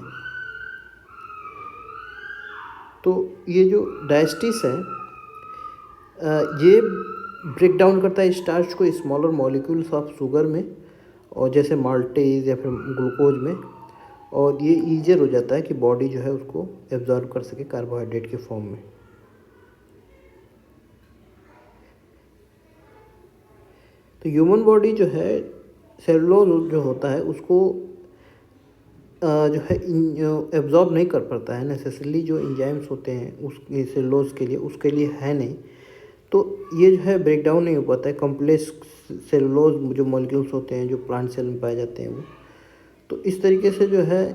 तो ये जो डायस्टिस है ये ब्रेक डाउन करता है स्टार्च को स्मॉलर मॉलिक्यूल्स ऑफ शुगर में, और जैसे माल्टेज या फिर ग्लूकोज में, और ये ईजियर हो जाता है कि बॉडी जो है उसको एब्जॉर्ब कर सके कार्बोहाइड्रेट के फॉर्म में। तो ह्यूमन बॉडी जो है सेलुलोज जो होता है उसको जो है एब्जॉर्ब नहीं कर पाता है नेसेसरली। जो इंजाइम्स होते हैं उस सेलुलोज के लिए, उसके लिए है नहीं, तो ये जो है ब्रेक डाउन नहीं हो पाता है। कॉम्प्लेक्स सेलुलोज जो मॉलिक्यूल्स होते हैं जो प्लांट सेल में पाए जाते हैं वो, तो इस तरीके से जो है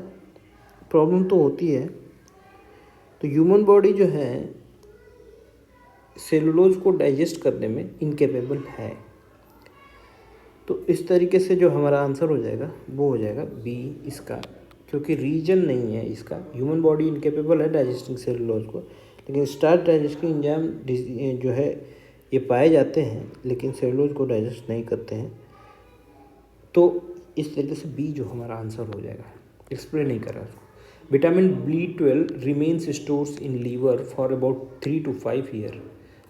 प्रॉब्लम तो होती है। तो ह्यूमन बॉडी जो है सेलुलोज को डाइजेस्ट करने में इनकेपेबल है। तो इस तरीके से जो हमारा आंसर हो जाएगा वो हो जाएगा बी इसका, क्योंकि रीजन नहीं है इसका। ह्यूमन बॉडी इनकेपेबल है डाइजेस्टिंग सेलुलोज को, लेकिन स्टार्च डाइजेस्टिंग एंजाइम जो है ये पाए जाते हैं लेकिन सेलुलोज को डाइजेस्ट नहीं करते हैं। तो इस तरीके से बी जो हमारा आंसर हो जाएगा। एक्सप्लेन नहीं कर रहा उसको। Vitamin B12 remains stores in liver for about 3 to 5 year.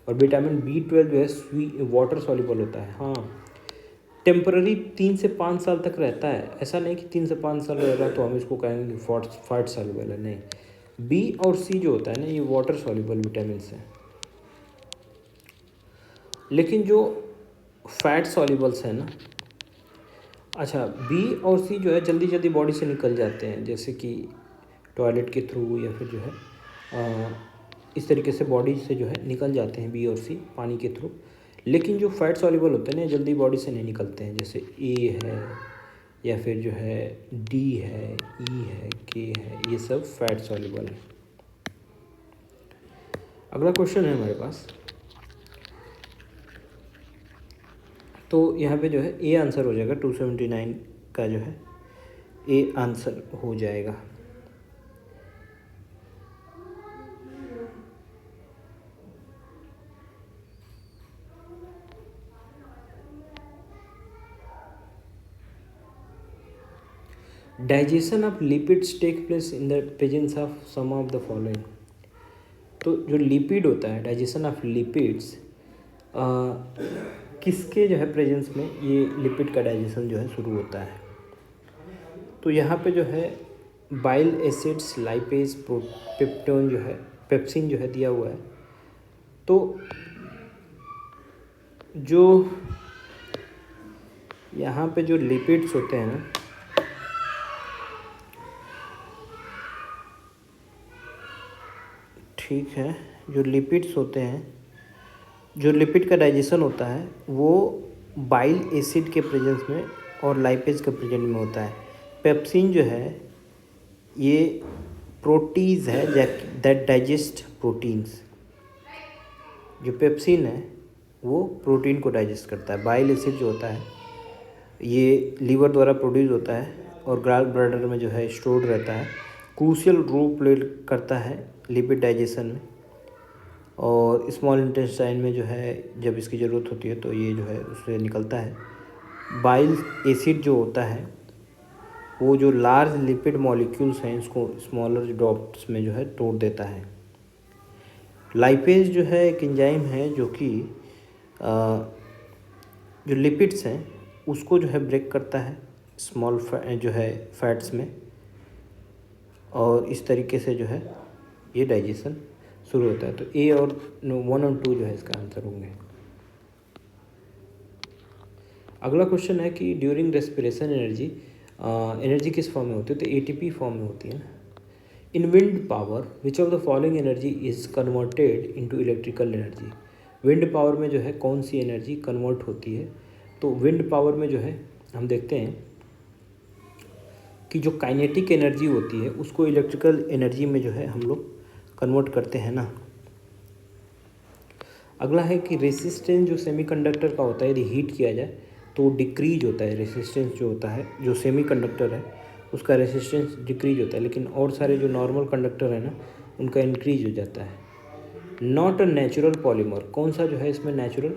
और विटामिन B12 जो है वाटर सॉल्युबल होता है। हाँ, टेम्पररी 3 से 5 साल तक रहता है। ऐसा नहीं कि 3 से 5 साल रहेगा तो हम इसको कहेंगे फैट सॉल्युबल है, नहीं। बी और सी जो होता है ना, ये वाटर सॉल्युबल विटामिन है। लेकिन जो फैट सॉल्युबल्स है ना, अच्छा, बी और सी जो है जल्दी जल्दी बॉडी से निकल जाते हैं, जैसे कि टॉयलेट के थ्रू या फिर जो है इस तरीके से बॉडी से जो है निकल जाते हैं बी और सी पानी के थ्रू। लेकिन जो फैट सॉल्युबल होते हैं ना, जल्दी बॉडी से नहीं निकलते हैं, जैसे ए है या फिर जो है डी है, ई है, के है, ये सब फैट सॉल्युबल है। अगला क्वेश्चन है हमारे पास, तो यहाँ पे जो है ए आंसर हो जाएगा। 279 का जो है ए आंसर हो जाएगा। Digestion of lipids take place in the presence of some of the following. तो जो लिपिड होता है, डाइजेशन ऑफ लिपिड्स किसके जो है प्रेजेंस में ये लिपिड का डाइजेशन जो है शुरू होता है। तो यहाँ पे जो है बाइल एसिड्स, लाइपेज, पेप्टोन जो है, पेप्सिन जो है दिया हुआ है। तो जो यहाँ पे जो लिपिड्स होते हैं ना, ठीक है, जो लिपिड्स होते हैं, जो लिपिड का डाइजेशन होता है वो बाइल एसिड के प्रेजेंस में और लाइपेज के प्रेजेंस में होता है। पेप्सिन जो है ये प्रोटीज है दैट डाइजेस्ट प्रोटीन्स। जो पेप्सिन है वो प्रोटीन को डाइजेस्ट करता है। बाइल एसिड जो होता है ये लीवर द्वारा प्रोड्यूस होता है और गॉल ब्लैडर में जो है स्टोर्ड रहता है। क्रूशियल रोल प्ले करता है लिपिड डाइजेशन में। और स्मॉल इंटेस्टाइन में जो है जब इसकी ज़रूरत होती है तो ये जो है उससे निकलता है। बाइल एसिड जो होता है वो जो लार्ज लिपिड मॉलिक्यूल्स हैं इसको स्मॉलर ड्रॉप्स में जो है तोड़ देता है। लाइपेज जो है एक एंजाइम है जो कि जो लिपिड्स हैं उसको जो है ब्रेक करता है स्मॉल जो है फैट्स में, और इस तरीके से जो है ये डाइजेशन शुरू होता है। तो ए और 1 और 2 जो है इसका आंसर होंगे। अगला क्वेश्चन है कि ड्यूरिंग रेस्पिरेशन एनर्जी किस फॉर्म में होती है। तो एटीपी फॉर्म में होती है ना। इन wind power which of the following energy is converted into electrical energy. Wind power में जो है कौन सी एनर्जी कन्वर्ट होती है। तो विंड पावर में जो है हम देखते हैं कि जो काइनेटिक एनर्जी होती है उसको इलेक्ट्रिकल एनर्जी में जो है हम लोग कन्वर्ट करते हैं ना। अगला है कि रेसिस्टेंस जो सेमीकंडक्टर का होता है यदि हीट किया जाए तो डिक्रीज होता है। रेसिस्टेंस जो होता है, जो सेमीकंडक्टर है उसका रेसिस्टेंस डिक्रीज होता है, लेकिन और सारे जो नॉर्मल कंडक्टर है ना उनका इंक्रीज हो जाता है। नॉट अ नेचुरल पॉलीमर, कौन सा जो है इसमें नेचुरल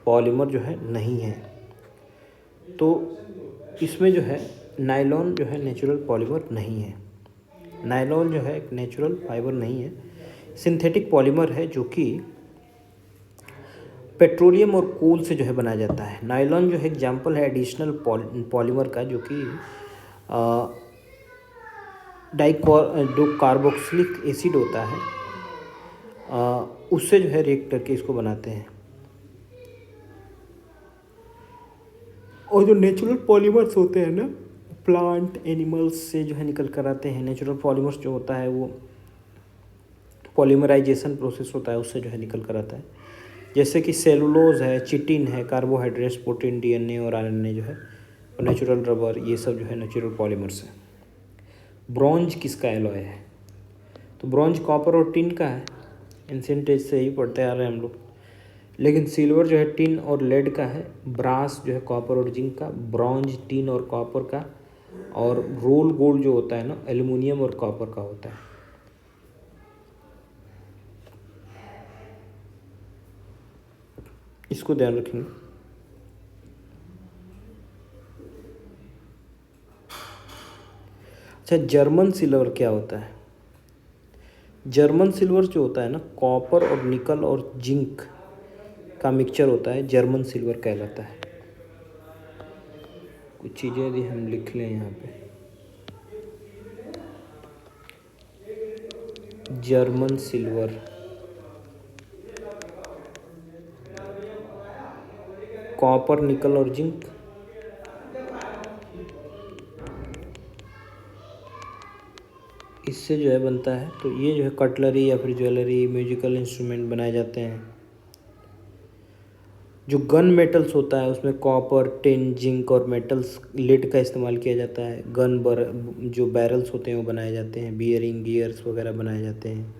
पॉलीमर जो है नहीं है। तो इसमें जो है नायलॉन जो है नेचुरल पॉलीमर नहीं है। नायलॉन जो है एक नेचुरल फाइबर नहीं है, सिंथेटिक पॉलीमर है जो कि पेट्रोलियम और कोल से जो है बनाया जाता है। नायलॉन जो है एग्जाम्पल है एडिशनल पॉलीमर का जो कि जो कार्बोक्सिलिक एसिड होता है उससे जो है रिएक्ट करके इसको बनाते हैं। और जो नेचुरल पॉलीमर्स होते हैं ना, प्लांट एनिमल्स से जो है निकल कर आते हैं, नेचुरल पॉलीमर्स जो होता है वो पॉलीमराइजेशन प्रोसेस होता है, उससे जो है निकल कर आता है। जैसे कि सेलुलोज है, चिटिन है, कार्बोहाइड्रेट्स, प्रोटीन, डीएनए और आरएनए जो है, और नेचुरल रबर, ये सब जो है नेचुरल पॉलीमर्स है। ब्रॉन्ज किसका एलॉय है? तो ब्रॉन्ज कॉपर और टिन का है, एंशिएंट एज से ही पढ़ते आ रहे हैं हम लोग। लेकिन सिल्वर जो है टिन और लेड का है, ब्रास जो है कॉपर और जिंक का, ब्रॉन्ज टिन और कॉपर का, और रोल गोल्ड जो होता है ना, एल्युमिनियम और कॉपर का होता है। इसको ध्यान रखेंगे। अच्छा, जर्मन सिल्वर क्या होता है? जर्मन सिल्वर जो होता है ना, कॉपर और निकल और जिंक का मिक्सचर होता है, जर्मन सिल्वर कहलाता है। कुछ चीज़ें यदि हम लिख लें यहाँ पे, जर्मन सिल्वर, कॉपर, निकल और जिंक, इससे जो है बनता है। तो ये जो है कटलरी या फिर ज्वेलरी, म्यूजिकल इंस्ट्रूमेंट बनाए जाते हैं। जो गन मेटल्स होता है उसमें कॉपर, टिन, जिंक और मेटल्स लेड का इस्तेमाल किया जाता है। जो बैरल्स होते हैं वो बनाए जाते हैं, बियरिंग, गियर्स वगैरह बनाए जाते हैं।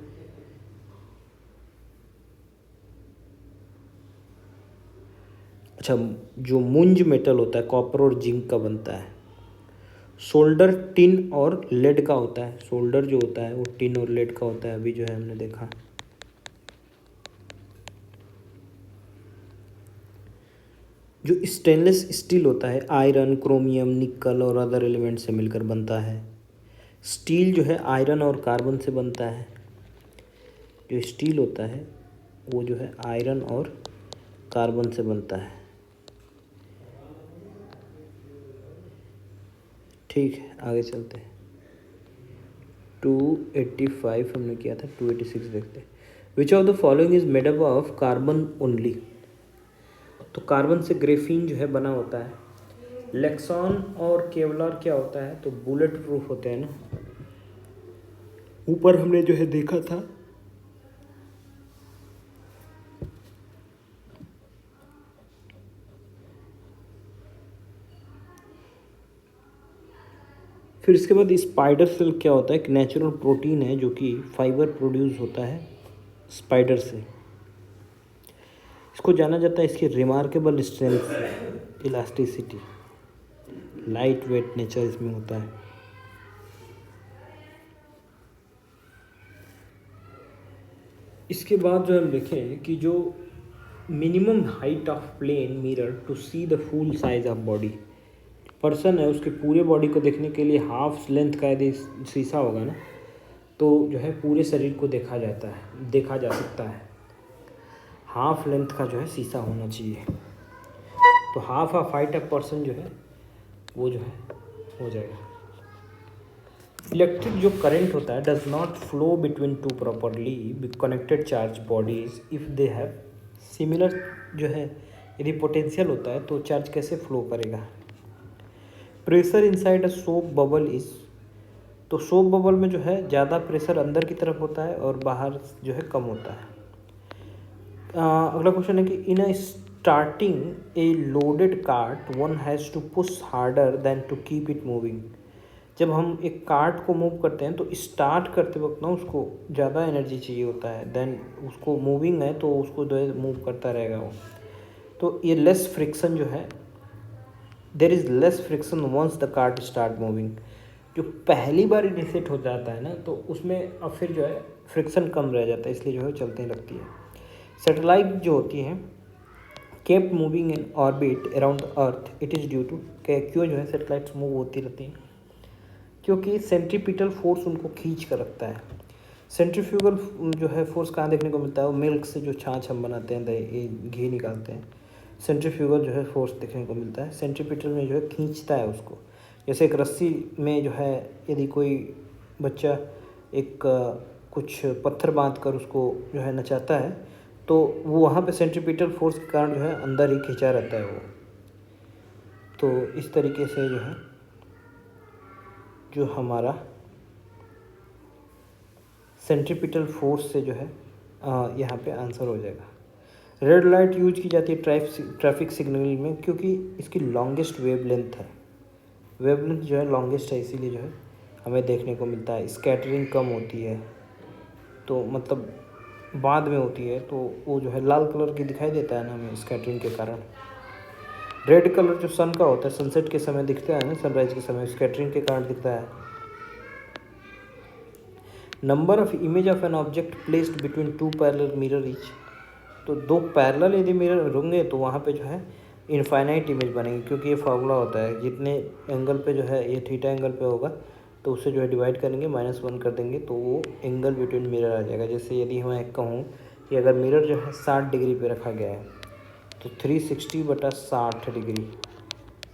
अच्छा, जो मुंज मेटल होता है कॉपर और जिंक का बनता है। सोल्डर टिन और लेड का होता है। सोल्डर जो होता है वो टिन और लेड का होता है, अभी जो है हमने देखा। जो स्टेनलेस स्टील होता है आयरन, क्रोमियम, निकल और अदर एलिमेंट से मिलकर बनता है। स्टील जो है आयरन और कार्बन से बनता है। जो स्टील होता है वो जो है आयरन और कार्बन से बनता है। ठीक है, आगे चलते हैं। 285 हमने किया था, 286 देखते हैं। विच of the following is made up of carbon only? तो कार्बन से ग्रेफीन जो है बना होता है। लेक्सॉन और केवलर क्या होता है? तो बुलेट प्रूफ होते हैं ना, ऊपर हमने जो है देखा था। फिर इसके बाद स्पाइडर सिल्क क्या होता है? एक नेचुरल प्रोटीन है जो कि फाइबर प्रोड्यूस होता है स्पाइडर से। इसको जाना जाता है इसकी remarkable strength, elasticity, light weight nature इसमें होता है। इसके बाद जो हम देखें कि जो minimum height of plane mirror to see the full size of body, person है उसके पूरे बॉडी को देखने के लिए हाफ लेंथ का यदि शीशा होगा ना, तो जो है पूरे शरीर को देखा जा सकता है। हाफ लेंथ का जो है शीशा होना चाहिए, तो half of height of person जो है वो जो है हो जाएगा। इलेक्ट्रिक जो करंट होता है does not flow between two properly connected charge bodies if they have similar, जो है यदि पोटेंशियल होता है तो चार्ज कैसे फ्लो करेगा। Pressure inside a soap bubble is, तो सोप बबल में जो है ज़्यादा प्रेशर अंदर की तरफ होता है और बाहर जो है कम होता है। अगला क्वेश्चन है कि in a starting a loaded cart one has to push harder than to keep it moving. जब हम एक कार्ट को मूव करते हैं तो स्टार्ट करते वक्त ना उसको ज़्यादा एनर्जी चाहिए होता है, देन उसको मूविंग है तो उसको जो है मूव करता रहेगा वो। तो ये लेस फ्रिक्शन जो है, there is less friction once the cart start moving. जो पहली बार इनिशिएट हो जाता है ना तो उसमें अब फिर जो है फ्रिक्शन कम रह जाता है, इसलिए जो है चलने लगती है। सैटेलाइट जो होती है kept moving in orbit around the earth, it is due to, क्यों जो है सैटेलाइट्स मूव होती रहती हैं? क्योंकि सेंट्रीपिटल फोर्स उनको खींच कर रखता है। सेंट्रीफ्यूगल जो है फोर्स कहाँ देखने को मिलता है? वो मिल्क से जो छाछ हम बनाते हैं, दही, घी निकालते हैं, सेंट्रीफ्यूगल जो है फोर्स देखने को मिलता है। सेंट्रीपिटल में जो है खींचता है उसको। जैसे एक रस्सी में जो है यदि कोई बच्चा एक कुछ पत्थर बांध कर उसको जो है नचाता है तो वो वहाँ पे सेंट्रीपिटल फोर्स के कारण जो है अंदर ही खींचा रहता है वो। तो इस तरीके से जो है जो हमारा सेंट्रीपिटल फोर्स से जो है यहाँ पे आंसर हो जाएगा। रेड लाइट यूज की जाती है ट्रैफिक सिग्नल में क्योंकि इसकी लॉन्गेस्ट वेवलेंथ है। वेवलेंथ जो है लॉन्गेस्ट है, इसीलिए जो है हमें देखने को मिलता है। स्कैटरिंग कम होती है, तो मतलब बाद में होती है, तो वो जो है लाल कलर की दिखाई देता है ना हमें स्कैटरिंग के कारण। रेड कलर जो सन का होता है, सनसेट के समय दिखता है ना, सनराइज के समय स्कैटरिंग के कारण दिखता है। Number of image of an object placed between two parallel mirror each, तो दो पैरेलल यदि मिरर होंगे तो वहाँ पे जो है इनफाइनाइट इमेज बनेगी, क्योंकि ये फार्मूला होता है जितने एंगल पे जो है ये थीटा एंगल पे होगा तो उससे जो है डिवाइड करेंगे, -1 कर देंगे तो वो एंगल बिटवीन मिरर आ जाएगा। जैसे यदि मैं कहूँ कि अगर मिरर जो है 60 डिग्री पे रखा गया है तो 360/60 डिग्री,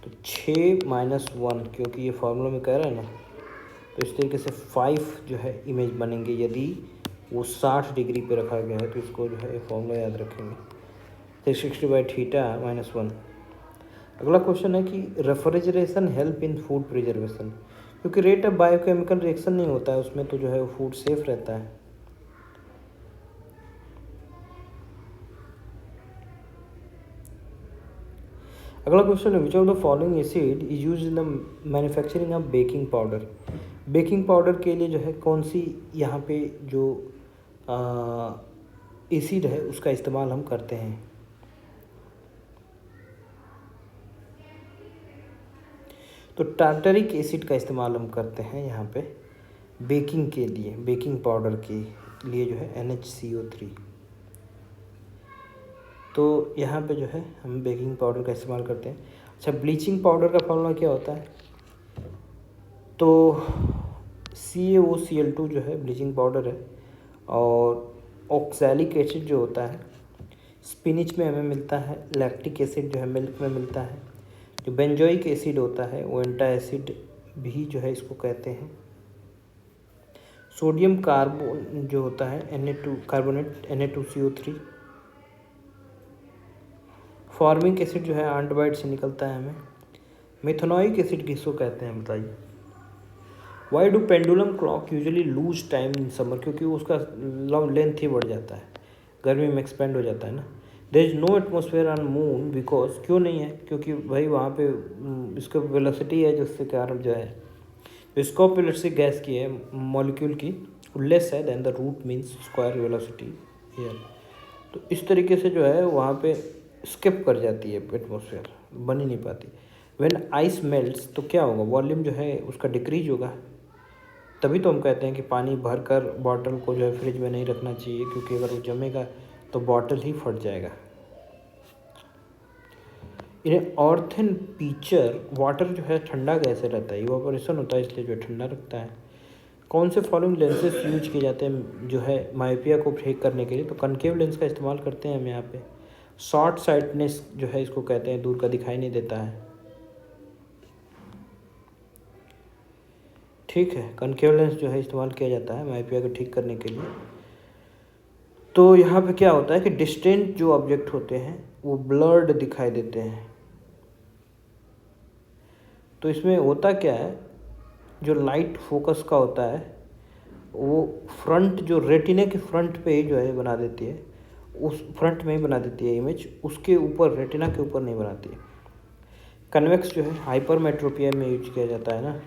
तो 6 - 1, क्योंकि ये फार्मूला में कह रहा है ना, तो इस तरीके से 5 जो है इमेज बनेंगे यदि वो 60 डिग्री पे रखा गया है। तो इसको जो है फॉर्मूला याद रखेंगे, 360/θ -1। अगला क्वेश्चन है कि refrigeration help in food preservation, क्योंकि रेट ऑफ बायोकेमिकल रिएक्शन नहीं होता है उसमें, तो जो है वो फूड सेफ रहता है। अगला क्वेश्चन है which of the following acid is use in the manufacturing of baking powder. Baking powder के लिए जो है कौन सी यहाँ पे जो एसिड है उसका इस्तेमाल हम करते हैं। तो टार्टरिक एसिड का इस्तेमाल हम करते हैं यहाँ पे बेकिंग के लिए, बेकिंग पाउडर के लिए जो है NHCO3। तो यहाँ पे जो है हम बेकिंग पाउडर का इस्तेमाल करते हैं। अच्छा, ब्लीचिंग पाउडर का फॉर्मूला क्या होता है? तो CaOCl2 जो है ब्लीचिंग पाउडर है, और ऑक्सैलिक एसिड जो होता है स्पिनिच में हमें मिलता है, लैक्टिक एसिड जो है मिल्क में मिलता है, जो बेंजोइक एसिड होता है वो एंटा एसिड भी जो है इसको कहते हैं। सोडियम कार्बोन जो होता है Na2 carbonate Na2CO3। Formic acid जो है आंटबाइड से निकलता है हमें। मिथेनोइक एसिड किसको कहते हैं बताइए? Why do pendulum clock usually lose time in summer, क्योंकि उसका लेंथ ही बढ़ जाता है, गर्मी में एक्सपेंड हो जाता है ना। There is no atmosphere on moon because, क्यों नहीं है? क्योंकि भाई वहाँ पे इसका वेलोसिटी है जिसके कारण जो है विस्कोपोलिटिक गैस की है मॉलिक्यूल की लेस है than the root means square velocity here. तो इस तरीके से जो है वहाँ पे स्किप कर जाती है एटमोसफेयर, बन ही नहीं पाती। व्हेन आइस मेल्ट्स तो क्या होगा? वॉल्यूम जो है उसका डिक्रीज होगा। तभी तो हम कहते हैं कि पानी भर कर बॉटल को जो है फ्रिज में नहीं रखना चाहिए, क्योंकि अगर वो जमेगा तो बॉटल ही फट जाएगा। इन ऑर्थन पीचर वाटर जो है ठंडा कैसे रहता है? इवापोरेशन होता है इसलिए जो ठंडा रखता है। कौन से फॉलोइंग लेंसेज यूज किए जाते हैं जो है मायोपिया को ठीक करने के लिए? तो कनकेव लेंस का इस्तेमाल करते हैं हम यहाँ पे। शॉर्ट साइटनेस जो है इसको कहते हैं, दूर का दिखाई नहीं देता है। ठीक है, कनकेव लेंस जो है इस्तेमाल किया जाता है मायोपिया को ठीक करने के लिए। तो यहाँ पे क्या होता है कि डिस्टेंट जो ऑब्जेक्ट होते हैं वो ब्लर्ड दिखाई देते हैं। तो इसमें होता क्या है, जो लाइट फोकस का होता है वो फ्रंट जो रेटिना के फ्रंट पे ही जो है बना देती है, उस फ्रंट में ही बना देती है इमेज, उसके ऊपर रेटिना के ऊपर नहीं बनाती है। कन्वेक्स जो है हाइपरमेट्रोपिया में यूज किया जाता है ना।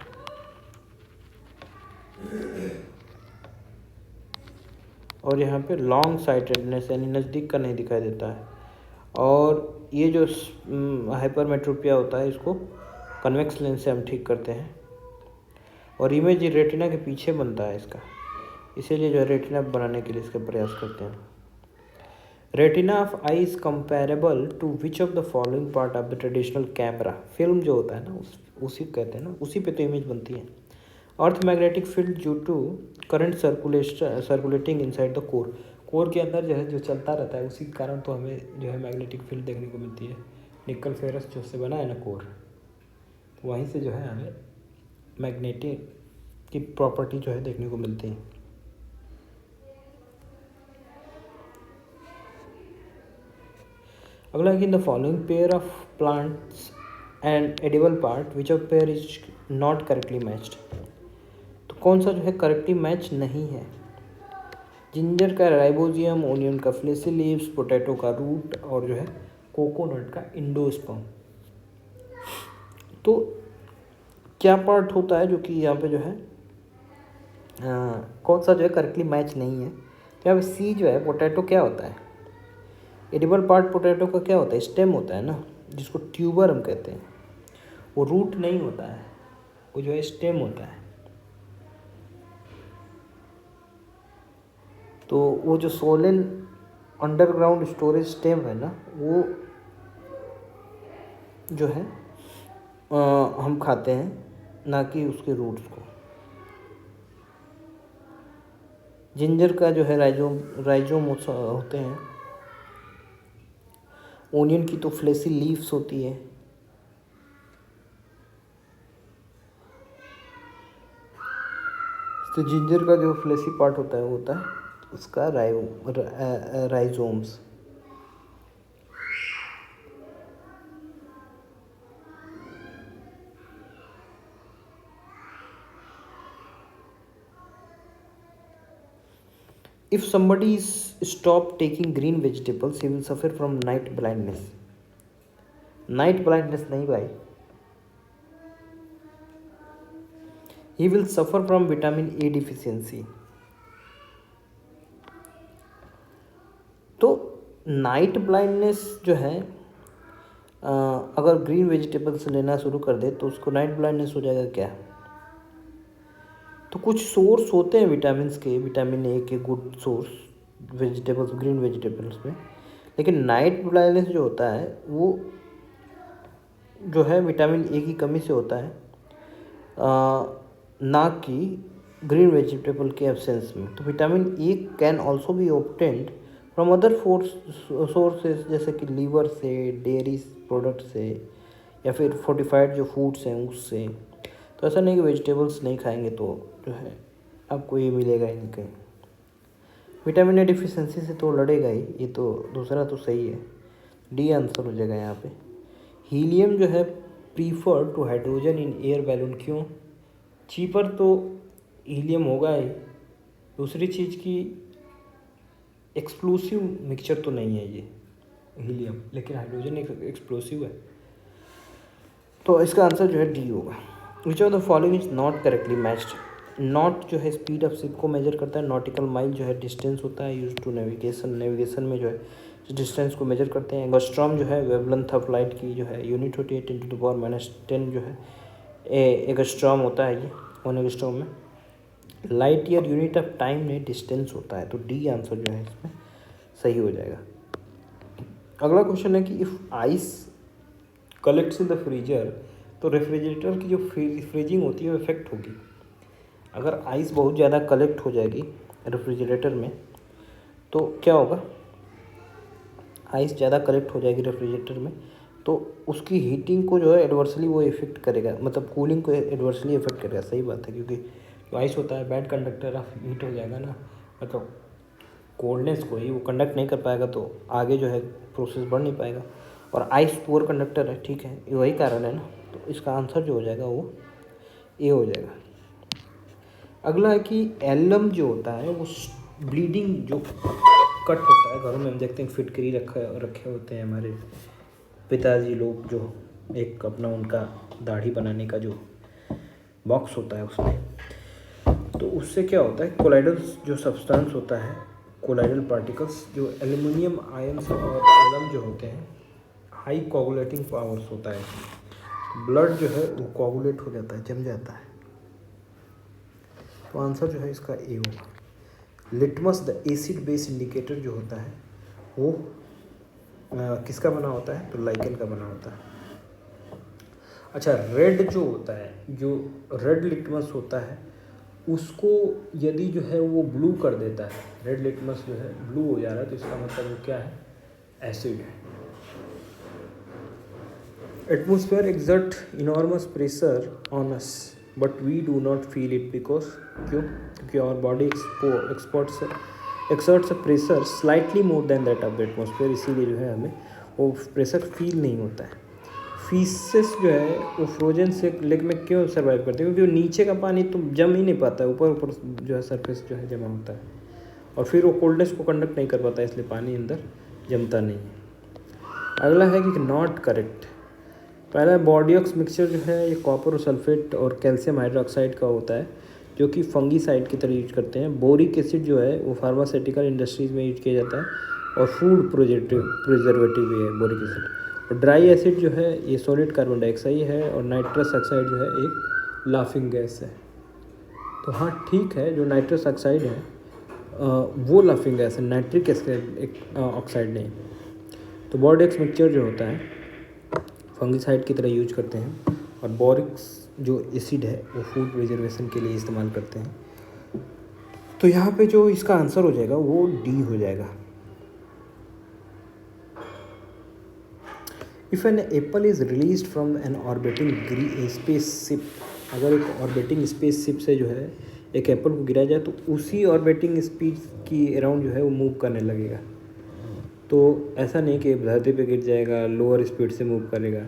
और यहाँ पे लॉन्ग साइटेडनेस यानी नज़दीक का नहीं दिखाई देता है। और ये जो हाइपरमेट्रोपिया होता है इसको कन्वेक्स लेंस से हम ठीक करते हैं। और इमेज रेटिना के पीछे बनता है इसका, इसीलिए जो है रेटिना बनाने के लिए इसका प्रयास करते हैं। Retina of eye is comparable to which of the following part of the traditional camera? Film जो होता है ना उसी कहते हैं ना, उसी पे तो इमेज बनती है। Earth magnetic field due to current circulating inside the core के अंदर जो है जो चलता रहता है उसी के कारण तो हमें जो है मैग्नेटिक फील्ड देखने को मिलती है। निकल फेरस जो से बना है ना कोर, वहीं से जो है हमें मैग्नेटिक की प्रॉपर्टी जो है देखने को मिलती है। अगला कि इन the following pair of plants and edible part which of pair is not correctly matched. तो कौन सा जो है करेक्टली मैच नहीं है? जिंजर का राइबोजियम, ओनियन का फ्लेसी लीव्स, पोटैटो का रूट और जो है कोकोनट का इंडोस्पर्म। तो क्या पार्ट होता है जो कि यहाँ पे जो है कौन सा जो है करेक्टली मैच नहीं है? तो यहाँ पे सी जो है पोटैटो क्या होता है? एडिबल पार्ट पोटैटो का क्या होता है? स्टेम होता है ना, जिसको ट्यूबर हम कहते हैं। वो रूट नहीं होता है, वो जो है स्टेम होता है। तो वो जो सोलन अंडरग्राउंड स्टोरेज स्टेम है ना, वो जो है हम खाते हैं, ना कि उसके रूट्स को। जिंजर का जो है राइजोम होते हैं। ओनियन की तो फ्लेसी लीव्स होती है। तो जिंजर का जो फ्लेसी पार्ट होता है वो होता है उसका rhizomes. If somebody stop taking green vegetables, he will suffer from night blindness. Night blindness नहीं भाई, he will suffer from vitamin A deficiency. तो नाइट ब्लाइंडनेस जो है अगर ग्रीन वेजिटेबल्स लेना शुरू कर दे तो उसको नाइट ब्लाइंडनेस हो जाएगा क्या? तो कुछ सोर्स होते हैं विटामिन्स के, विटामिन ए के good source vegetables, green vegetables में। लेकिन नाइट ब्लाइंडनेस जो होता है वो जो है विटामिन ए की कमी से होता है, ना कि ग्रीन वेजिटेबल के एब्सेंस में। तो vitamin A can also be obtained from other sources, जैसे कि लीवर से, डेयरी प्रोडक्ट से, या फिर फोर्टिफाइड जो फूड्स हैं उससे। तो ऐसा नहीं कि वेजिटेबल्स नहीं खाएंगे तो जो है आपको ये मिलेगा ही नहीं कहीं। विटामिन ए डिफिशिएंसी से तो लड़ेगा ही, ये तो दूसरा तो सही है, डी आंसर हो जाएगा यहाँ पे। हीलियम जो है prefer to hydrogen in air balloon, क्यों? चीपर तो हीलियम होगा ही, दूसरी चीज़ की एक्सप्लोसिव मिक्सचर तो नहीं है ये हीलियम, लेकिन हाइड्रोजन एक एक्सप्लोसिव है। तो इसका आंसर जो है डी होगा। विच of the following is not correctly matched? Not जो है स्पीड ऑफ शिप को मेजर करता है। नॉटिकल माइल जो है डिस्टेंस होता है यूज टू नेविगेशन, नेविगेशन में जो है डिस्टेंस को मेजर करते हैं। एंगस्ट्रॉम जो है वेवलेंथ ऑफ लाइट की जो है यूनिट होती है, 10⁻⁻10 जो है एंगस्ट्रॉम होता है ये 1 एंगस्ट्रॉम में। Light year unit of time में डिस्टेंस होता है। तो डी आंसर जो है इसमें सही हो जाएगा। अगला क्वेश्चन है कि if ice collects in the freezer, तो रेफ्रिजरेटर की जो फ्रीजिंग होती है वो इफेक्ट होगी। अगर आइस बहुत ज़्यादा कलेक्ट हो जाएगी रेफ्रिजरेटर में तो क्या होगा? आइस ज़्यादा कलेक्ट हो जाएगी रेफ्रिजरेटर में तो उसकी हीटिंग को जो है एडवर्सली वो इफेक्ट करेगा, मतलब कूलिंग को एडवर्सली इफेक्ट करेगा। सही बात है, क्योंकि जो आइस होता है बैड कंडक्टर ऑफ हीट हो जाएगा ना, मतलब कोल्डनेस को ही वो कंडक्ट नहीं कर पाएगा, तो आगे जो है प्रोसेस बढ़ नहीं पाएगा। और आइस पुअर कंडक्टर है, ठीक है, ये वही कारण है ना। तो इसका आंसर जो हो जाएगा वो ए हो जाएगा। अगला है कि एलम जो होता है वो ब्लीडिंग जो कट होता है, घरों में हम देखते हैं फिटकरी रखे होते हैं हमारे पिताजी लोग, जो एक अपना उनका दाढ़ी बनाने का जो बॉक्स होता है उसमें, तो उससे क्या होता है कोलाइडल जो सब्सटेंस होता है, कोलाइडल पार्टिकल्स जो एल्युमिनियम आयंस और एलम जो होते हैं, हाई कोगुलेटिंग पावर्स होता है, ब्लड जो है वो कोगुलेट हो जाता है, जम जाता है। तो आंसर जो है इसका ए होगा। Litmus the acid base indicator जो होता है वो किसका बना होता है? तो लाइकेन का बना होता है। अच्छा, रेड जो होता है, जो रेड लिटमस होता है उसको यदि जो है वो ब्लू कर देता है, रेड लिटमस जो है ब्लू हो जा रहा है, तो इसका मतलब वो क्या है? एसिड है। Atmosphere exert enormous pressure on us but we do not feel it because, क्यों? क्योंकि our body exerts a pressure slightly more than that of the atmosphere, इसीलिए जो है हमें वो प्रेशर फील नहीं होता है। फिशेस जो है वो फ्रोजन से लेक में क्यों सर्वाइव करते हैं? क्योंकि वो नीचे का पानी तो जम ही नहीं पाता है, ऊपर ऊपर जो है सरफेस जो है जमा होता है, और फिर वो कोल्डनेस को कंडक्ट नहीं कर पाता है, इसलिए पानी अंदर जमता नहीं है। अगला है कि नॉट करेक्ट। पहला बोरडिओक्स मिक्सचर जो है ये कॉपर और सल्फेट और कैल्शियम हाइड्रोक्साइड का होता है, जो कि फंगीसाइड की तरह यूज करते हैं। बोरिक एसिड जो है वो फार्मास्यूटिकल इंडस्ट्रीज में यूज किया जाता है और फूड प्रिजर्वेटिव भी है बोरिक एसिड। और ड्राई एसिड जो है ये सॉलिड कार्बन डाइऑक्साइड है, और नाइट्रस ऑक्साइड जो है एक लाफिंग गैस है। तो हाँ ठीक है, जो नाइट्रस ऑक्साइड है वो लाफिंग गैस है, नाइट्रिक एसिड एक ऑक्साइड नहीं। तो बोरडिओक्स मिक्सचर जो होता है फंगिसाइड की तरह यूज करते हैं, और बोरिक्स जो एसिड है वो फूड प्रिजर्वेशन के लिए इस्तेमाल करते हैं। तो यहाँ पे जो इसका आंसर हो जाएगा वो डी हो जाएगा। If an apple is release from an orbiting spaceship, अगर एक ऑर्बिटिंग स्पेसशिप से जो है एक एप्पल को गिराया जाए तो उसी ऑर्बिटिंग स्पीड की अराउंड जो है वो मूव करने लगेगा। तो ऐसा नहीं कि धरती पे गिर जाएगा, लोअर स्पीड से मूव करेगा।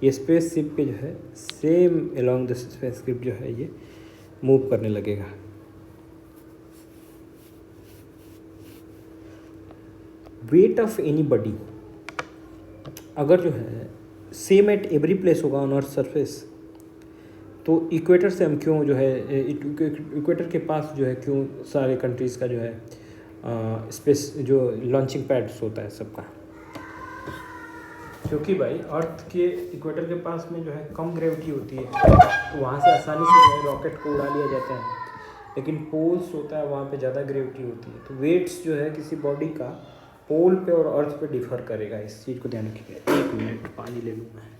ये स्पेस शिप पे जो है same along the space ship जो है ये मूव करने लगेगा। वेट ऑफ एनी बॉडी अगर जो है सेम एट एवरी प्लेस होगा ऑन अर्थ सरफेस, तो इक्वेटर से हम क्यों जो है इक्वेटर के पास जो है क्यों सारे कंट्रीज़ का जो है स्पेस जो लॉन्चिंग पैड्स होता है सबका, क्योंकि भाई अर्थ के इक्वेटर के पास में जो है कम ग्रेविटी होती है, तो वहाँ से आसानी से जो है रॉकेट को उड़ा लिया जाता है। लेकिन पोल्स होता है वहाँ पे ज़्यादा ग्रेविटी होती है, तो वेट्स जो है किसी बॉडी का पोल पे और अर्थ पे डिफर करेगा। इस चीज़ को ध्यान रखिएगा। 1 मिनट पानी ले लूँ मैं।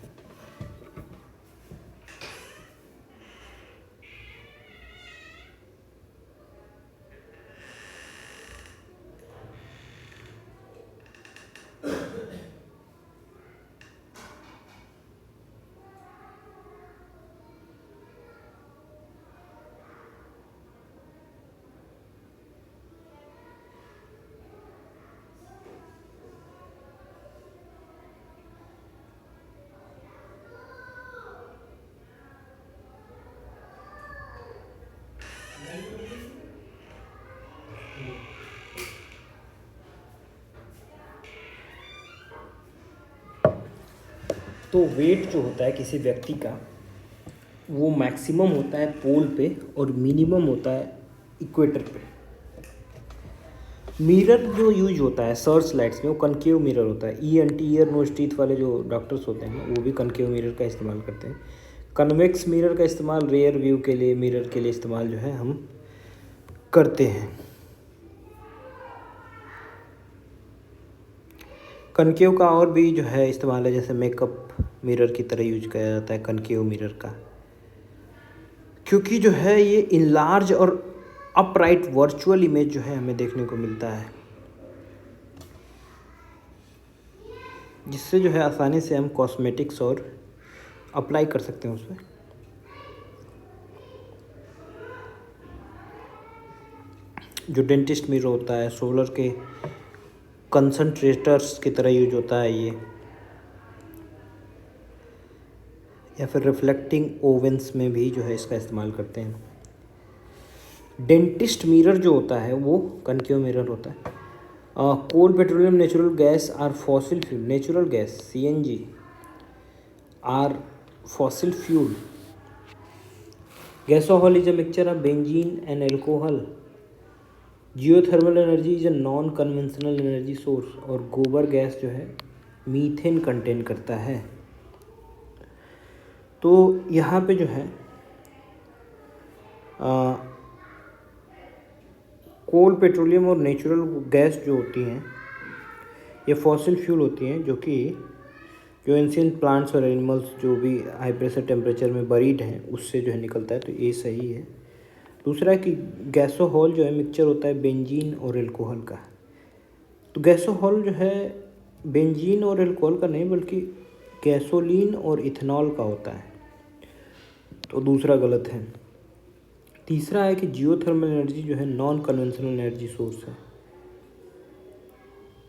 तो वेट जो होता है किसी व्यक्ति का वो मैक्सिमम होता है पोल पे और मिनिमम होता है इक्वेटर पे। मिरर जो यूज होता है सर्च लाइट्स में वो कनकेव मिरर होता है। ईयर नोज टीथ वाले जो डॉक्टर्स होते हैं वो भी कनकेव मिरर का इस्तेमाल करते हैं। कन्वेक्स मिरर का इस्तेमाल रेयर व्यू के लिए मिरर के लिए इस्तेमाल जो है हम करते हैं। कनकेव का और भी जो है इस्तेमाल है, जैसे मेकअप मिरर की तरह यूज किया जाता है कनकेव मिरर का, क्योंकि जो है ये इनलार्ज और अपराइट वर्चुअल इमेज जो है हमें देखने को मिलता है, जिससे जो है आसानी से हम कॉस्मेटिक्स और अप्लाई कर सकते हैं उसमें। जो डेंटिस्ट मिरर होता है सोलर के कंसंट्रेटर्स की तरह यूज होता है ये, या फिर रिफ्लेक्टिंग ओवेंस में भी जो है इसका इस्तेमाल करते हैं। डेंटिस्ट मिरर जो होता है वो कनकेव मिरर होता है। Coal petroleum natural gas are fossil fuel, natural gas CNG are fossil fuel. Gasohol is a mixture of benzene and alcohol. Geothermal energy is a non conventional energy source, और गोबर gas जो है methane contain करता है। तो यहाँ पे जो है कोल पेट्रोलियम और नेचुरल गैस जो होती हैं ये फॉसिल फ्यूल होती हैं, जो एंशिएंट प्लांट्स और एनिमल्स जो भी हाई प्रेशर टेम्परेचर में बरीड हैं उससे जो है निकलता है, तो ये सही है। दूसरा है कि गैसोहॉल जो है मिक्सचर होता है बेंजीन और एल्कोहल का। तो गैसोहॉल जो है बेंजीन और एल्कोहल का नहीं बल्कि गैसोलीन और इथेनॉल का होता है, तो दूसरा गलत है। तीसरा है कि जियोथर्मल एनर्जी जो है नॉन कन्वेंशनल एनर्जी सोर्स है,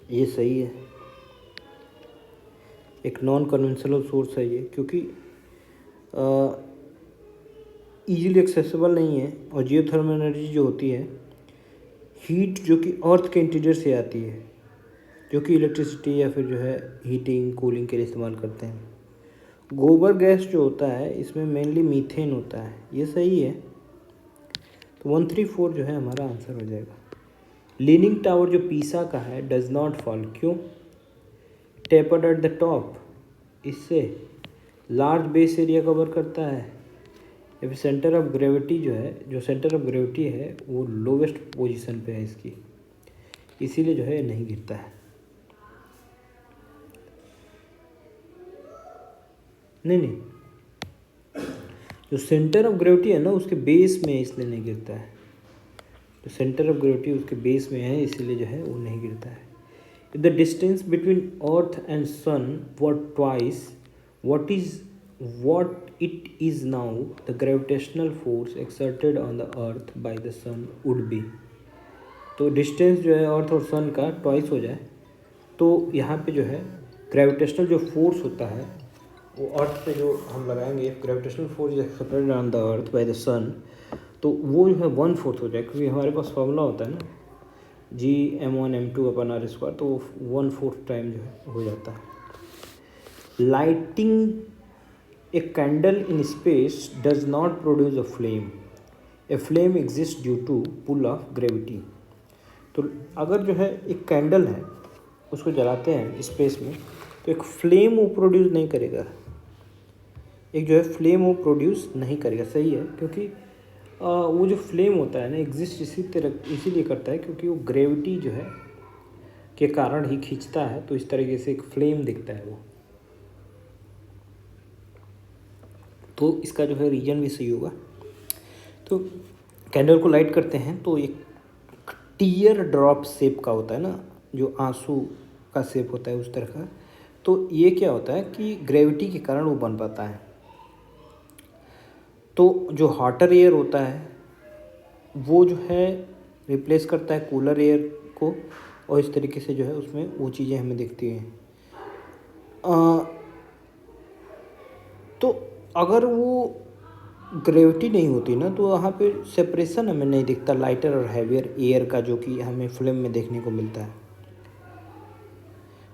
ये सही है। एक नॉन कन्वेंशनल सोर्स है ये, क्योंकि ईजिली एक्सेसिबल नहीं है। और जियोथर्मल एनर्जी जो होती है हीट जो कि अर्थ के इंटीरियर से आती है, जो कि इलेक्ट्रिसिटी या फिर जो है हीटिंग कूलिंग के लिए इस्तेमाल करते हैं। गोबर गैस जो होता है इसमें मेनली मीथेन होता है, ये सही है। तो 134 जो है हमारा आंसर हो जाएगा। लीनिंग टावर जो पीसा का है डज नॉट फॉल, क्यों? टेपर्ड एट द टॉप, इससे लार्ज बेस एरिया कवर करता है। या फिर सेंटर ऑफ ग्रेविटी जो है, जो सेंटर ऑफ ग्रेविटी है वो लोवेस्ट पोजीशन पे है इसकी, इसीलिए जो है नहीं गिरता है। नहीं, जो सेंटर ऑफ ग्रेविटी है ना उसके बेस में है, इसलिए नहीं गिरता है। जो सेंटर ऑफ ग्रेविटी उसके बेस में है इसीलिए जो है वो नहीं गिरता है। If the distance between Earth and Sun were twice what it is now, the gravitational force exerted on the Earth by the Sun would be। तो डिस्टेंस जो है अर्थ और सन का ट्वाइस हो जाए तो यहाँ पे जो है ग्रेविटेशनल जो फोर्स होता है वो अर्थ पे जो हम लगाएंगे, gravitational force is exerted on the earth by the sun, तो वो जो है 1/4 हो जाए, क्योंकि हमारे पास फॉर्मूला होता है ना G m1m2/r², तो 1/4 टाइम जो है हो जाता है। Lighting a candle in space does not produce a flame, a flame exist due to pull of gravity. तो अगर जो है एक कैंडल है उसको जलाते हैं स्पेस में तो एक फ्लेम वो प्रोड्यूस नहीं करेगा, एक जो है फ्लेम वो प्रोड्यूस नहीं करेगा, सही है। क्योंकि वो जो फ्लेम होता है ना एग्जिस्ट इसीलिए करता है क्योंकि वो ग्रेविटी जो है के कारण ही खींचता है, तो इस तरीके से एक फ्लेम दिखता है वो। तो इसका जो है रीजन भी सही होगा। तो कैंडल को लाइट करते हैं तो एक टीयर ड्रॉप शेप का होता है ना, जो आंसू का शेप होता है उस तरह का। तो ये क्या होता है कि ग्रेविटी के कारण वो बन पाता है। तो जो हॉटर एयर होता है वो जो है रिप्लेस करता है कूलर एयर को, और इस तरीके से जो है उसमें वो चीज़ें हमें दिखती हैं। तो अगर वो ग्रेविटी नहीं होती ना तो वहाँ पे सेपरेशन हमें नहीं दिखता लाइटर और हैवियर एयर का, जो कि हमें फिल्म में देखने को मिलता है।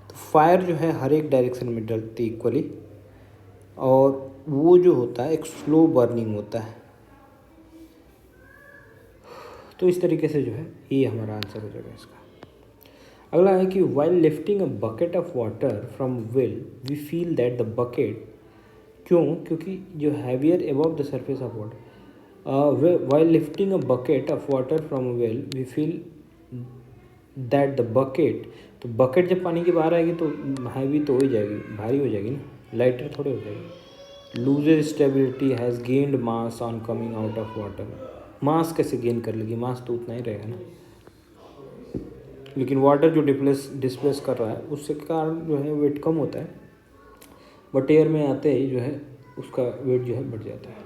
तो फायर जो है हर एक डायरेक्शन में डलती इक्वली, और वो जो होता है एक स्लो बर्निंग होता है। तो इस तरीके से जो है ये हमारा आंसर हो जाएगा इसका। अगला है कि while lifting a bucket of water from well we feel that the bucket, क्यों? क्योंकि जो heavier above the surface of water, while lifting a bucket of water from a well we feel that the bucket, तो bucket जब पानी के बाहर आएगी तो हैवी तो हो ही जाएगी, भारी हो जाएगी ना, लाइटर थोड़े हो जाएगी। Loses stability has gained mass on coming out of water, mass कैसे गेन कर लेगी, मास तो उतना ही रहेगा ना। लेकिन वाटर जो डिस्प्लेस कर रहा है उसके कारण जो है वेट कम होता है, बट एयर में आते ही जो है उसका वेट जो है बढ़ जाता है।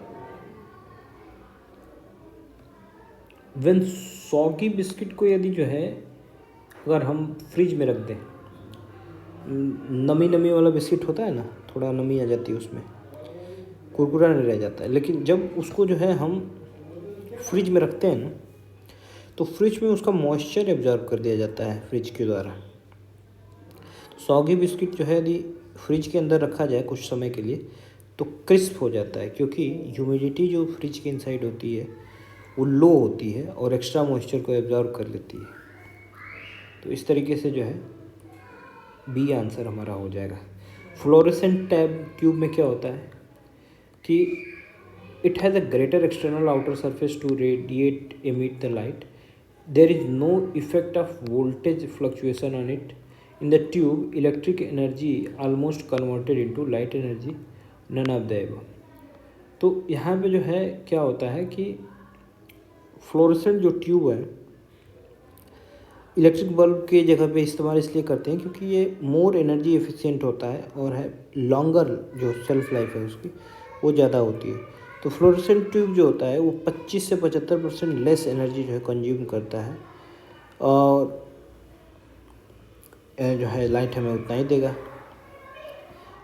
वेन सॉगी बिस्किट को यदि जो है अगर हम फ्रिज में रख दें, नमी वाला बिस्किट होता है ना, थोड़ा नमी आ जाती है उसमें, कुरकुरा नहीं रह जाता है। लेकिन जब उसको जो है हम फ्रिज में रखते हैं ना तो फ्रिज में उसका मॉइस्चर एब्जॉर्ब कर दिया जाता है फ्रिज के द्वारा। सॉगी बिस्किट जो है यदि फ्रिज के अंदर रखा जाए कुछ समय के लिए तो क्रिस्प हो जाता है, क्योंकि ह्यूमिडिटी जो फ्रिज के इनसाइड होती है वो लो होती है और एक्स्ट्रा मॉइस्चर को एब्जॉर्ब कर लेती है। तो इस तरीके से जो है बी आंसर हमारा हो जाएगा। फ्लोरेसेंट ट्यूब में क्या होता है कि it has a greater external outer surface to radiate emit the light, there is no effect of voltage fluctuation on it, in the tube electric energy almost converted into light energy, none of the above. तो यहाँ पे जो है क्या होता है कि fluorescent जो ट्यूब है इलेक्ट्रिक बल्ब के जगह पे इस्तेमाल इसलिए करते हैं क्योंकि ये मोर एनर्जी एफिशिएंट होता है और है लॉन्गर जो सेल्फ लाइफ है उसकी वो ज़्यादा होती है। तो फ्लोरेसेंट ट्यूब जो होता है वो 25 से 75% लेस एनर्जी जो है कंज्यूम करता है और जो है लाइट हमें उतना ही देगा।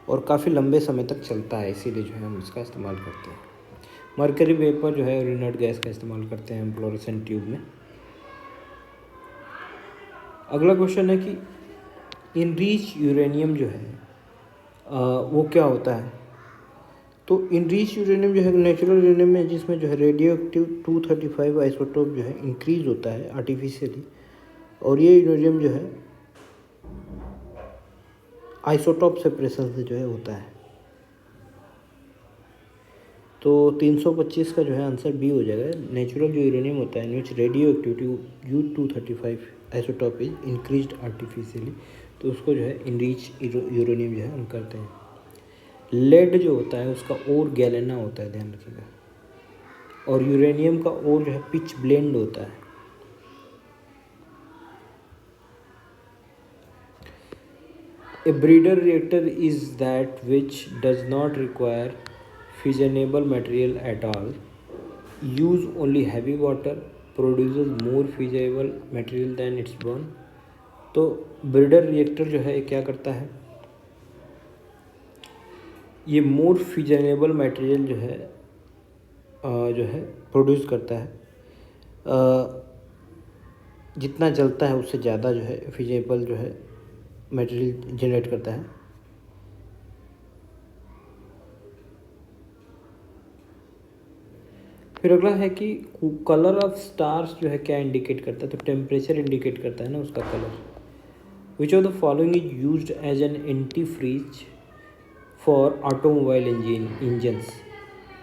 और काफ़ी लंबे समय तक चलता है, इसीलिए जो है हम इसका इस्तेमाल करते हैं। मरकरी वेपर जो है और इनर्ट गैस का इस्तेमाल करते हैं हम फ्लोरेसेंट ट्यूब में। अगला क्वेश्चन है कि इनरीच यूरेनियम जो है वो क्या होता है। तो इनरीच यूरेनियम जो है नेचुरल यूरेनियम है जिसमें जो है रेडियो एक्टिव 235 आइसोटोप जो है इंक्रीज होता है आर्टिफिशियली, और ये यूरेनियम जो है आइसोटोप सेपरेशन से जो है होता है। तो 325 का जो है आंसर बी हो जाएगा। नेचुरल जो यूरेनियम होता है in which radioactivity U235 isotope is increased artificially, तो उसको जो है इनरीच यूरेनियम जो है हम करते हैं। लेड जो होता है उसका ओर गैलेना होता है, ध्यान रखिएगा, और यूरेनियम का ओर जो है पिच ब्लेंड होता है। A breeder reactor is that which does not require fissionable material at all, use only heavy water, produces more fissionable material than its burn। तो ब्रीडर रिएक्टर जो है ये क्या करता है, ये मोर फिजनेबल मटेरियल जो है प्रोड्यूस करता है, जितना जलता है उससे ज़्यादा जो है फिजेबल जो है मटेरियल जनरेट करता है। फिर अगला है कि कलर ऑफ स्टार्स जो है क्या इंडिकेट करता है, तो टेम्परेचर इंडिकेट करता है ना उसका colour. Which of the following is used as an anti freeze for automobile engines.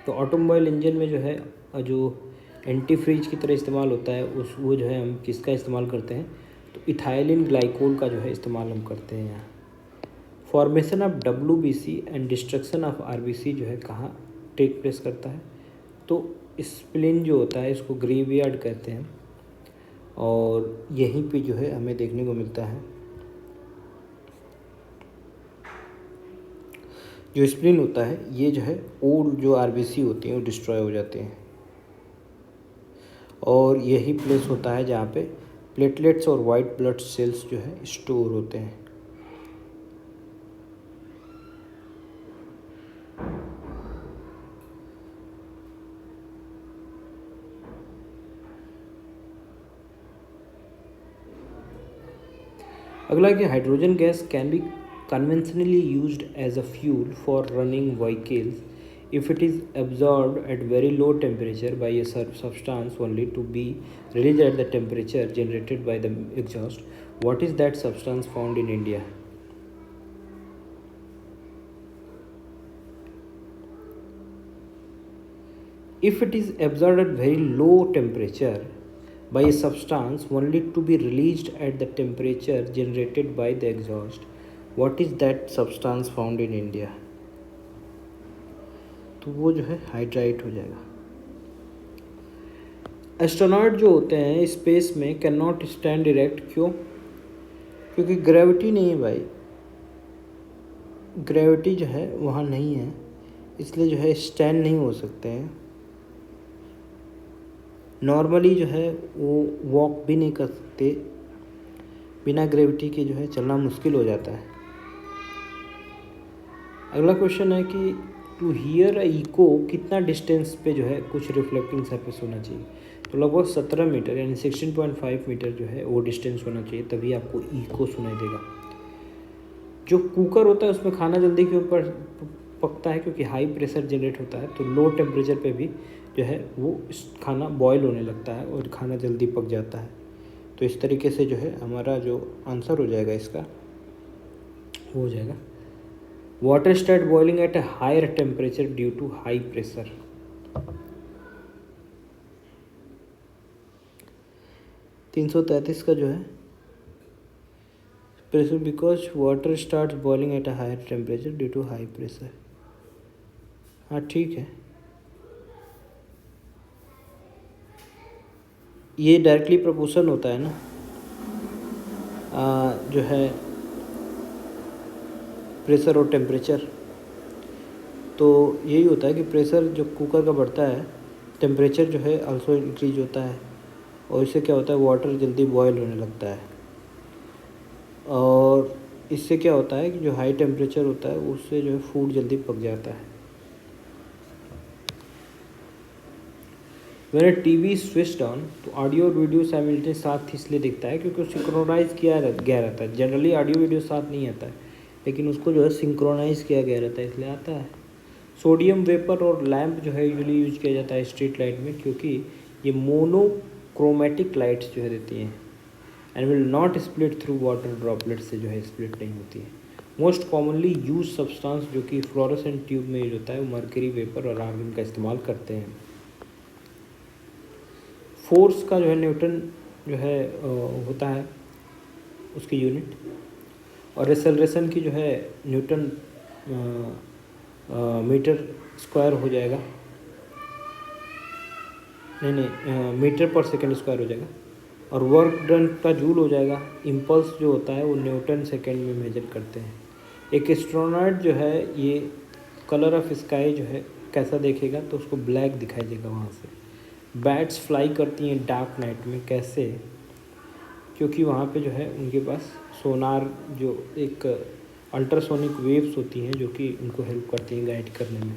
तो ऑटोमोबाइल इंजन में जो है जो एंटी फ्रीज की तरह इस्तेमाल होता है वो जो है हम किसका इस्तेमाल करते हैं, तो इथाइलिन ग्लाइकोल का जो है इस्तेमाल हम करते हैं यहाँ। Formation of WBC and destruction of RBC जो है कहाँ टेक प्लेस करता है, तो स्प्लिन जो होता है इसको ग्रेवयार्ड कहते हैं, और यहीं पे जो है हमें देखने को मिलता है। जो स्प्लिन होता है ये जो है ओल्ड जो RBC होती हैं वो डिस्ट्रॉय हो जाते हैं, और यही प्लेस होता है जहाँ पे प्लेटलेट्स और वाइट ब्लड सेल्स जो है स्टोर होते हैं। अगला कि hydrogen gas can be conventionally used as a fuel for running vehicles if it is absorbed at very low temperature by a substance only to be released at the temperature generated by the exhaust. What is that substance found in India? If it is absorbed at very low temperature by a substance only to be released at the temperature generated by the exhaust, what is that substance found in India? तो वो जो है hydride हो जाएगा। Astronaut जो होते हैं space में कैन नॉट स्टैंड डायरेक्ट, क्यों? क्योंकि ग्रेविटी नहीं है भाई, ग्रेविटी जो है वहाँ नहीं है, इसलिए जो है स्टैंड नहीं हो सकते हैं। नॉर्मली जो है वो वॉक भी नहीं कर सकते, बिना ग्रेविटी के जो है चलना मुश्किल हो जाता है। अगला क्वेश्चन है कि टू हियर अ इको कितना डिस्टेंस पे जो है कुछ रिफ्लेक्टिंग सरफेस होना चाहिए, तो लगभग 17 मीटर यानी 16.5 मीटर जो है वो डिस्टेंस होना चाहिए, तभी आपको इको सुनाई देगा। जो कुकर होता है उसमें खाना जल्दी के ऊपर पकता है क्योंकि हाई प्रेशर जनरेट होता है, तो लो टेम्परेचर पे भी जो है वो खाना बॉयल होने लगता है और खाना जल्दी पक जाता है। तो इस तरीके से जो है हमारा जो आंसर हो जाएगा इसका वो हो जाएगा water start boiling at a higher temperature due to high pressure. तीन सौ 333 का जो है pressure because water start boiling at a higher temperature due to high pressure. हाँ ठीक है, ये डायरेक्टली प्रोपोर्शन होता है ना जो है प्रेशर और टेम्परेचर। तो यही होता है कि प्रेशर जो कुकर का बढ़ता है, टेम्परेचर जो है आल्सो इंक्रीज होता है, और इससे क्या होता है वाटर जल्दी बॉयल होने लगता है। और इससे क्या होता है कि जो हाई टेम्परेचर होता है उससे जो है फूड जल्दी पक जाता है। When a TV is switched on तो ऑडियो और वीडियो साइमल्टेनियस साथ इसलिए दिखता है क्योंकि सिंक्रोनाइज किया गया रहता है। जनरली ऑडियो वीडियो साथ नहीं आता है, लेकिन उसको जो है सिंक्रोनाइज किया गया रहता है, इसलिए आता है। सोडियम वेपर और लैंप जो है यूजुअली यूज किया जाता है स्ट्रीट लाइट में, क्योंकि ये मोनोक्रोमेटिक लाइट्स जो है देती हैं and will not split through water droplet से जो है स्प्लिट नहीं होती है। मोस्ट कॉमनली यूज सब्सटेंस जो कि फ्लोरोसेंट ट्यूब में यूज होता है वो मर्करी वेपर और आर्गन का इस्तेमाल करते हैं। फोर्स का जो है न्यूटन जो है होता है उसकी यूनिट, और एक्सेलरेशन की जो है न्यूटन मीटर स्क्वायर हो जाएगा, नहीं मीटर पर सेकंड स्क्वायर हो जाएगा, और वर्क डन का जूल हो जाएगा। इम्पल्स जो होता है वो न्यूटन सेकंड में मेजर करते हैं। एक एस्ट्रोनॉट जो है ये कलर ऑफ स्काई जो है कैसा देखेगा तो उसको ब्लैक दिखाई देगा वहाँ से। बैट्स फ्लाई करती हैं डार्क नाइट में, कैसे? क्योंकि वहाँ पे जो है उनके पास सोनार जो एक अल्ट्रासोनिक वेव्स होती हैं जो कि उनको हेल्प करती हैं गाइड करने में।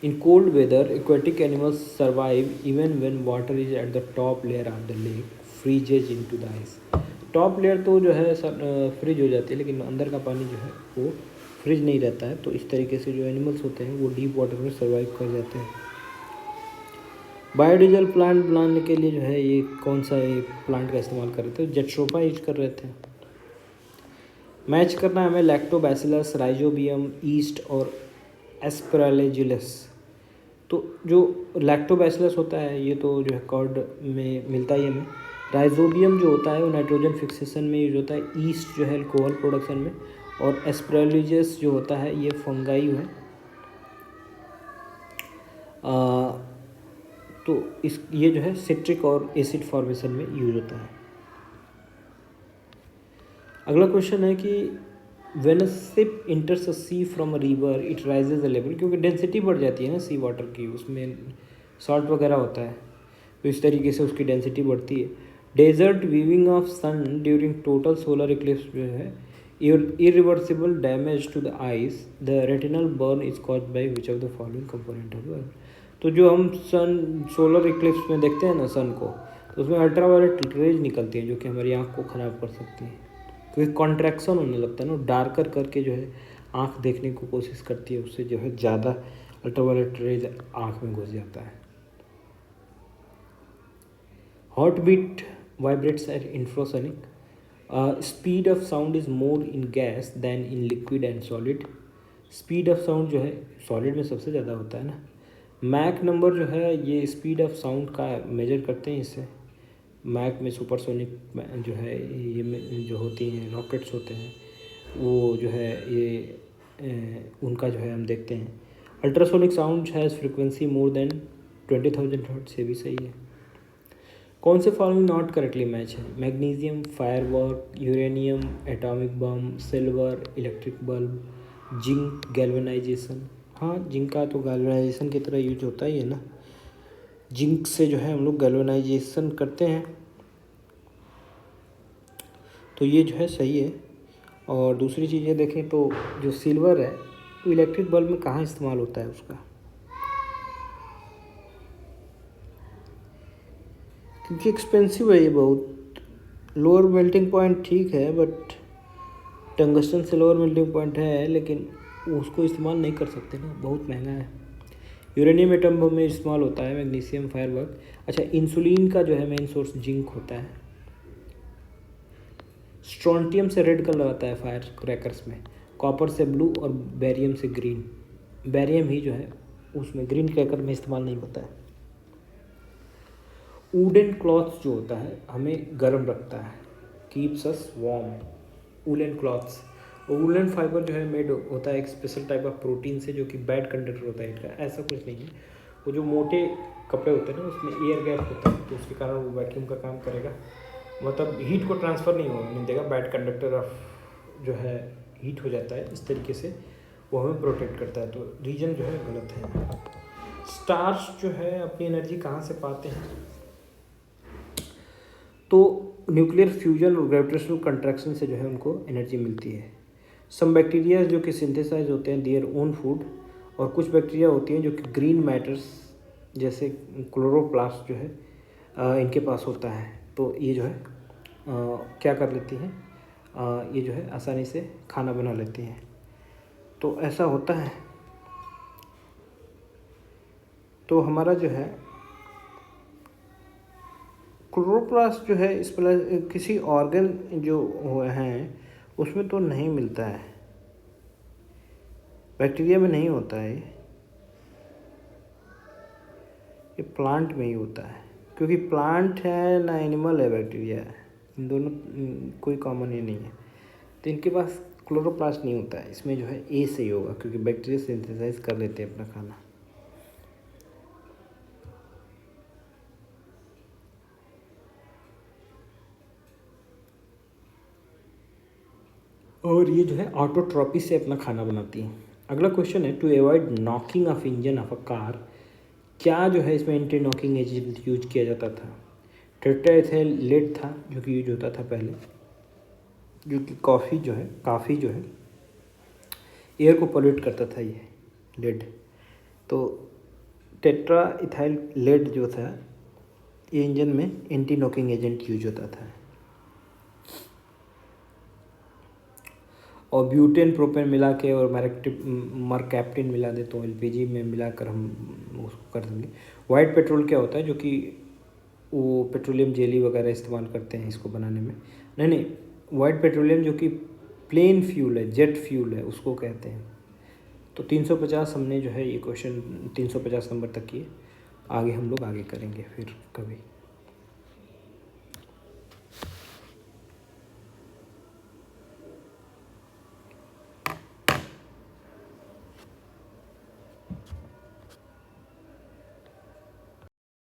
In cold weather aquatic animals survive even when water is at the top layer of the lake freezes into the ice. Top layer तो जो है फ्रिज हो जाती है, लेकिन अंदर का पानी जो है वो फ्रिज नहीं रहता है। तो इस तरीके से जो एनिमल्स होते हैं वो डीप वाटर में सर्वाइव कर जाते हैं। बायोडीजल प्लांट बनाने के लिए जो है ये कौन सा ये प्लांट का इस्तेमाल कर रहे थे? जेट्रोफा यूज कर रहे थे। मैच करना है हमें लैक्टोबैसिलस, राइजोबियम, ईस्ट और एस्पराजिलस। तो जो लैक्टोबैसिलस होता है ये तो जो है कर्ड में मिलता ही हमें। राइजोबियम जो होता है वो नाइट्रोजन फिक्सेशन में यूज होता है। ईस्ट जो है अल्कोहल प्रोडक्शन में, और एस्पराजिलस जो होता है ये फंगाई है। तो ये जो है सिट्रिक और एसिड फॉर्मेशन में यूज होता है। अगला क्वेश्चन है कि when a ship enters a sea from a river it raises a level, क्योंकि डेंसिटी बढ़ जाती है ना सी वाटर की, उसमें सॉल्ट वगैरह होता है, तो इस तरीके से उसकी डेंसिटी बढ़ती है। Direct viewing of sun during total solar eclipse जो है irreversible damage to the eyes, the retinal burn is caused by which of the following component of the? तो जो हम सन सोलर इक्लिप्स में देखते हैं ना सन को, तो उसमें अल्ट्रावायलेट रेज निकलती हैं जो कि हमारी आँख को ख़राब कर सकती हैं, क्योंकि कॉन्ट्रैक्शन होने लगता है ना, डार्कर करके जो है आँख देखने को कोशिश करती है, उससे जो है ज़्यादा अल्ट्रावायलेट रेज आँख में घुस जाता है। Heart beat vibrates at infrasonic. Speed of sound is more in gas than in liquid and solid. Speed of sound जो है सॉलिड में सबसे ज़्यादा होता है ना। मैक नंबर जो है ये स्पीड ऑफ साउंड का मेजर करते हैं इससे। मैक में सुपरसोनिक जो है ये जो होती हैं रॉकेट्स होते हैं वो जो है ये उनका जो है हम देखते हैं। Ultrasonic sound has frequency more than 20,000 hertz, से भी सही है। कौन से फॉलोइंग नॉट करेक्टली मैच है? Magnesium, firework, uranium, atomic bomb, silver, electric bulb, zinc, galvanisation. हाँ, जिंक का तो गैल्वेनाइजेशन की तरह यूज होता ही है ना, जिंक से जो है हम लोग गैल्वेनाइजेशन करते हैं, तो ये जो है सही है। और दूसरी चीज़ें देखें तो जो सिल्वर है तो इलेक्ट्रिक बल्ब में कहाँ इस्तेमाल होता है उसका? क्योंकि एक्सपेंसिव है ये बहुत। लोअर मेल्टिंग पॉइंट ठीक है, बट टंगस्टन से लोअर मेल्टिंग पॉइंट है, लेकिन उसको इस्तेमाल नहीं कर सकते ना, बहुत महंगा है। यूरेनियम एटम बम में इस्तेमाल होता है, मैग्नीशियम, फायरवर्क। अच्छा, इंसुलिन का जो है मेन सोर्स जिंक होता है। स्ट्रोंटियम से रेड कलर आता है फायर क्रैकर्स में, कॉपर से ब्लू और बेरियम से ग्रीन। बेरियम ही जो है उसमें ग्रीन क्रैकर में इस्तेमाल नहीं होता है। वुडन क्लॉथ्स जो होता है हमें गर्म रखता है, keeps us warm. Woollen clothes, woollen fibre जो है मेड होता है एक स्पेशल टाइप ऑफ प्रोटीन से जो कि बैड कंडक्टर होता है इनका, ऐसा कुछ नहीं है। वो जो मोटे कपड़े होते हैं ना उसमें एयर गैप होता है, तो उसके कारण वो वैक्यूम का काम करेगा, मतलब हीट को ट्रांसफ़र नहीं देगा, बैड कंडक्टर ऑफ जो है हीट हो जाता है, इस तरीके से वो हमें प्रोटेक्ट करता है। तो रीजन जो है गलत है। स्टार्स जो है अपनी एनर्जी कहाँ से पाते हैं? तो न्यूक्लियर फ्यूजन और ग्रेविटेशनल कंट्रैक्शन से जो है उनको एनर्जी मिलती है। सम बैक्टीरिया जो कि सिंथेसाइज होते हैं देयर ओन फूड, और कुछ बैक्टीरिया होती हैं जो कि ग्रीन मैटर्स जैसे क्लोरोप्लास्ट जो है इनके पास होता है। तो ये जो है क्या कर लेती हैं, ये जो है आसानी से खाना बना लेती हैं। तो ऐसा होता है। तो हमारा जो है क्लोरोप्लास्ट जो है इस पर किसी ऑर्गन जो हैं उसमें तो नहीं मिलता है, बैक्टीरिया में नहीं होता है, ये प्लांट में ही होता है, क्योंकि प्लांट है ना एनिमल है बैक्टीरिया है, इन दोनों कोई कॉमन ये नहीं है। तो इनके पास क्लोरोप्लास्ट नहीं होता है, इसमें जो है ए सही होगा, क्योंकि बैक्टीरिया सिंथेसाइज कर लेते हैं अपना खाना। और ये जो है ऑटोट्रॉपी से अपना खाना बनाती है। अगला क्वेश्चन है, to avoid knocking of engine of a car, क्या जो है इसमें एंटी नॉकिंग एजेंट यूज किया जाता था? टेट्राएथिल लेड था जो कि यूज होता था पहले, जो कि काफ़ी जो है एयर को पॉल्यूट करता था ये लेड। तो टेट्रा इथाइल लेड जो था ये इंजन में एंटी नॉकिंग एजेंट यूज होता था। और ब्यूटेन प्रोपेन मिला के और मरकैप्टिन मिला दे तो एलपीजी में मिलाकर हम उसको कर देंगे। वाइट पेट्रोल क्या होता है, जो कि वो पेट्रोलियम जेली वगैरह इस्तेमाल करते हैं इसको बनाने में। नहीं, वाइट पेट्रोलियम जो कि प्लेन फ्यूल है, जेट फ्यूल है, उसको कहते हैं। तो 350 हमने जो है ये क्वेश्चन 350 नंबर तक किए, आगे हम लोग आगे करेंगे फिर कभी।